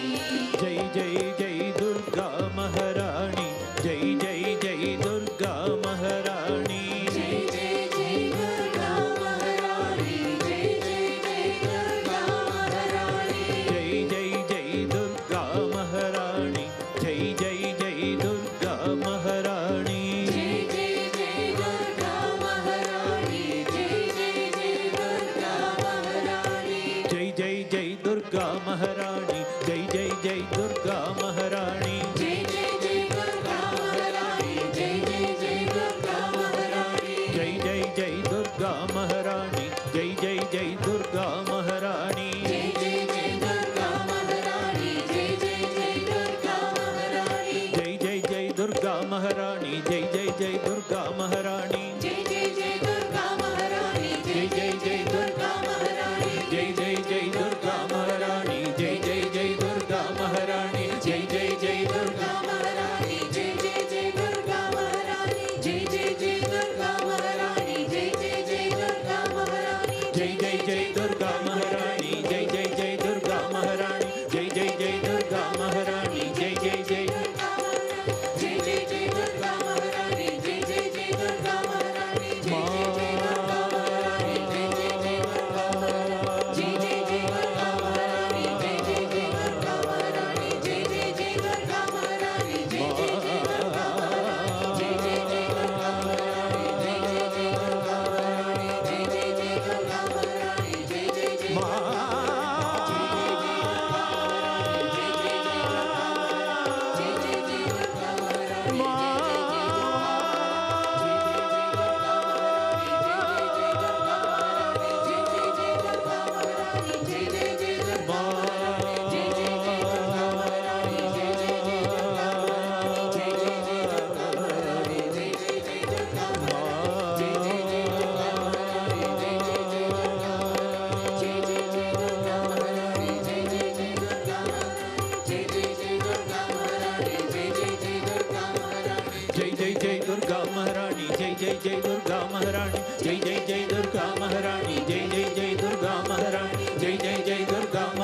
S1: जय जय जय दुर्गा महारानी, जय जय जय दुर्गा महारानी,
S2: जय जय जय दुर्गा महारानी, जय जय जय दुर्गा महारानी,
S1: जय जय जय दुर्गा महारानी, जय जय जय दुर्गा महारानी,
S2: जय जय जय दुर्गा महारानी, जय जय जय दुर्गा महारानी,
S1: जय जय जय दुर्गा महारानी, जय जय जय दुर्गा महारानी,
S2: जय जय जय दुर्गा महारानी, जय जय जय दुर्गा महारानी,
S1: जय जय जय दुर्गा महारानी, जय जय जय दुर्गा महारानी,
S2: जय जय जय दुर्गा महारानी, जय जय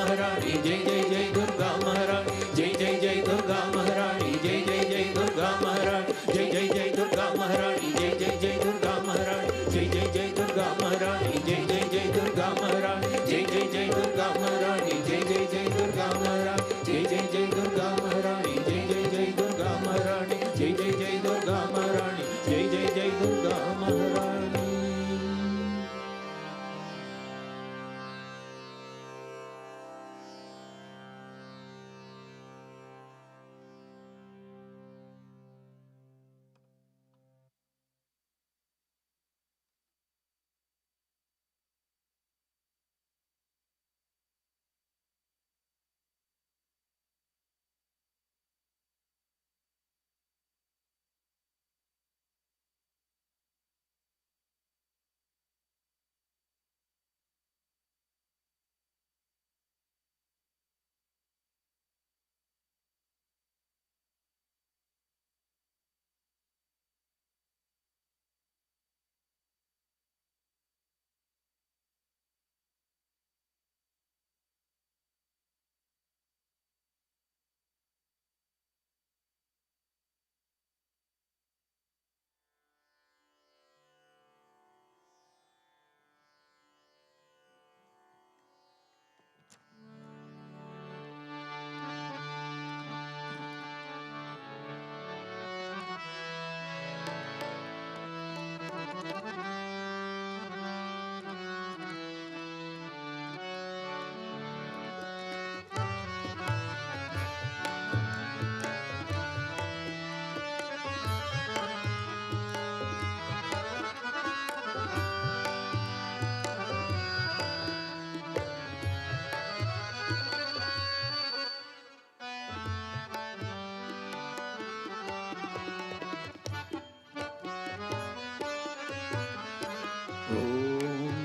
S1: महारानी जय जय जय दुर्गा महारानी जय जय जय दुर्गा महारानी जय जय जय दुर्गा महारानी जय जय जय दुर्गा महारानी जय जय जय दुर्गा महारानी जय जय जय दुर्गा महारानी जय जय जय दुर्गा महारानी जय जय जय दुर्गा महारानी जय जय जय दुर्गा महारानी जय जय जय दुर्गा महारानी जय जय जय दुर्गा महारानी जय जय जय दुर्गा महारानी जय जय जय दुर्गा महारानी।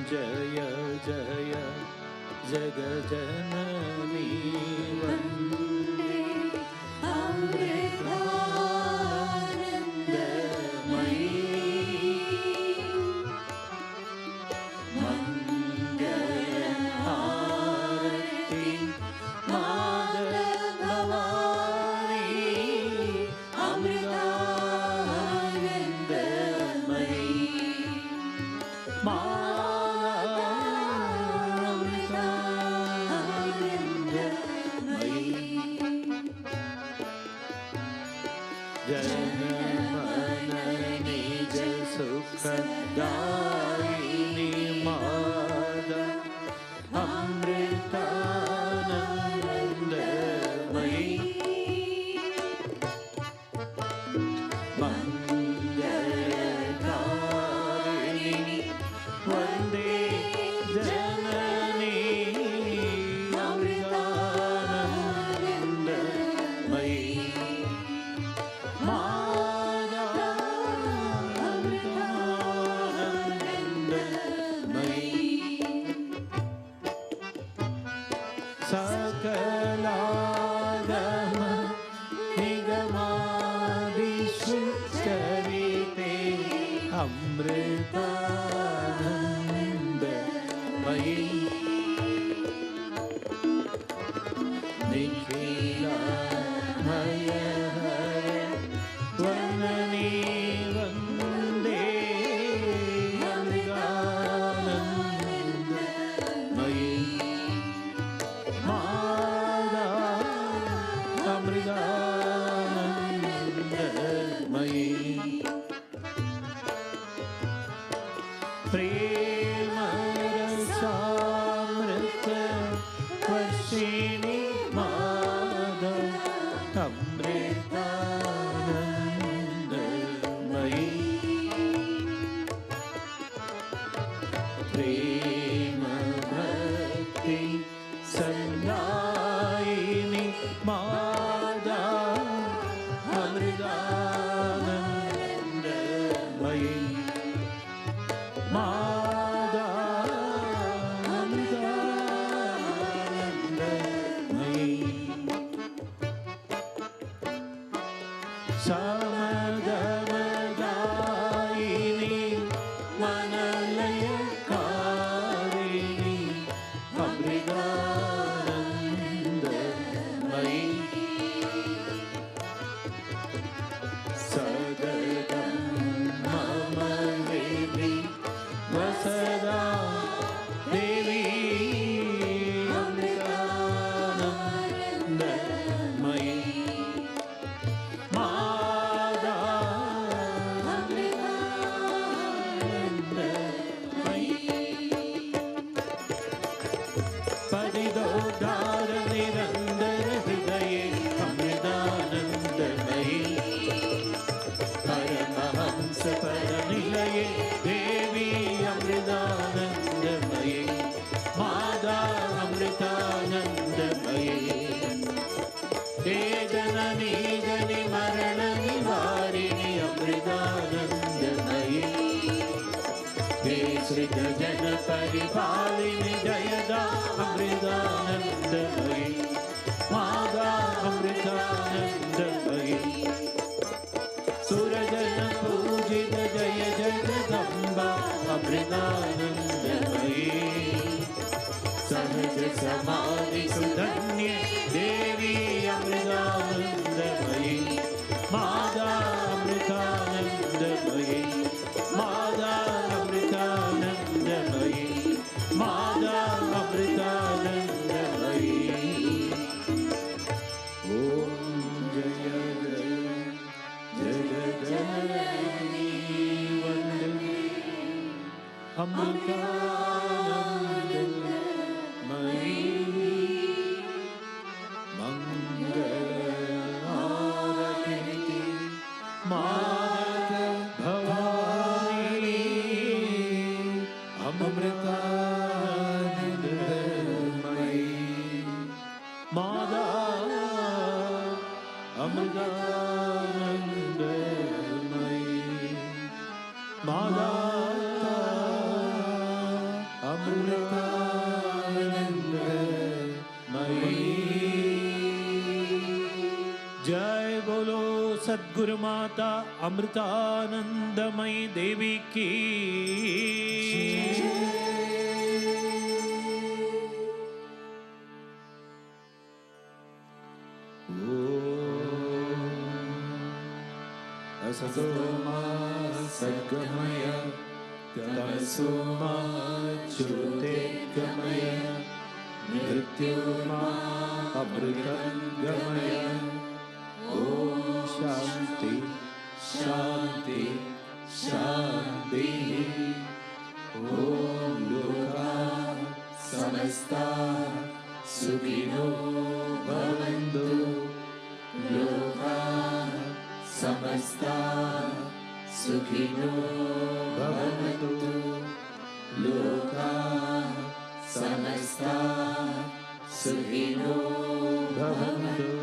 S1: जय जगजननी वन्दे अमृतानन्दमयी मङ्गलहारति माधवभवानी अमृतानन्दमयी सुखदायिनी माता अमृतानन्दमयी मंगलकारिणी वन्दे जननी अमृतानन्दमयी सकलागम निगमादिषु चरिते अमृतानन्दमयी निखिलमय वन्दनी वन्दे अमृतानन्दमयी अमृतानन्दमयी प्रेमरसामृत वर्षिणी माता अमृतानन्दमयी प्रेम भक्ति संदायिनी माता अमृतानन्दमयी माता अमृतानन्दमयी समगमदायिनी मनलयकारिणी अमृतानन्दमयी उद्धार निरंतर हृदये अमृतानंदमयी परमहंस परनिलये देवी अमृतानंदमयी माता अमृतानंदमयी हे जननी जनि मरण निवारिणि अमृतानंदमयी हे श्रित जन परिपालिनि जयदा अमृतानंदमयी माता अमृतानंदमयी सुरजन पूजित जय जगदम्बा अमृतानंदमयी सहज समाधि सुधन्ये देवी अमृतानंदमयी माता अमृतानंदमयी माता अमृतानंदमयी माता अमृतानंदमयी ओम जय जय जगज्जननी वन्दे अमृतानंदमयी मंगलारति माता भवानी अमृतानंदमयी माता अमृतानंदमयी माता अमृतानंदमयी जय बोलो सद्गुरु माता अमृतानंदमयी देवी की असतो मा सद्गमय तमसो मा ज्योतिर्गमय मृत्यो मा अमृतंगमय ओम शांति शांति शांति ओम लोका समस्ता सुखिनो भवन्तु लोका समस्ता सुखिनो भवन्तु लोका समस्ता सुखिनो भवन्तु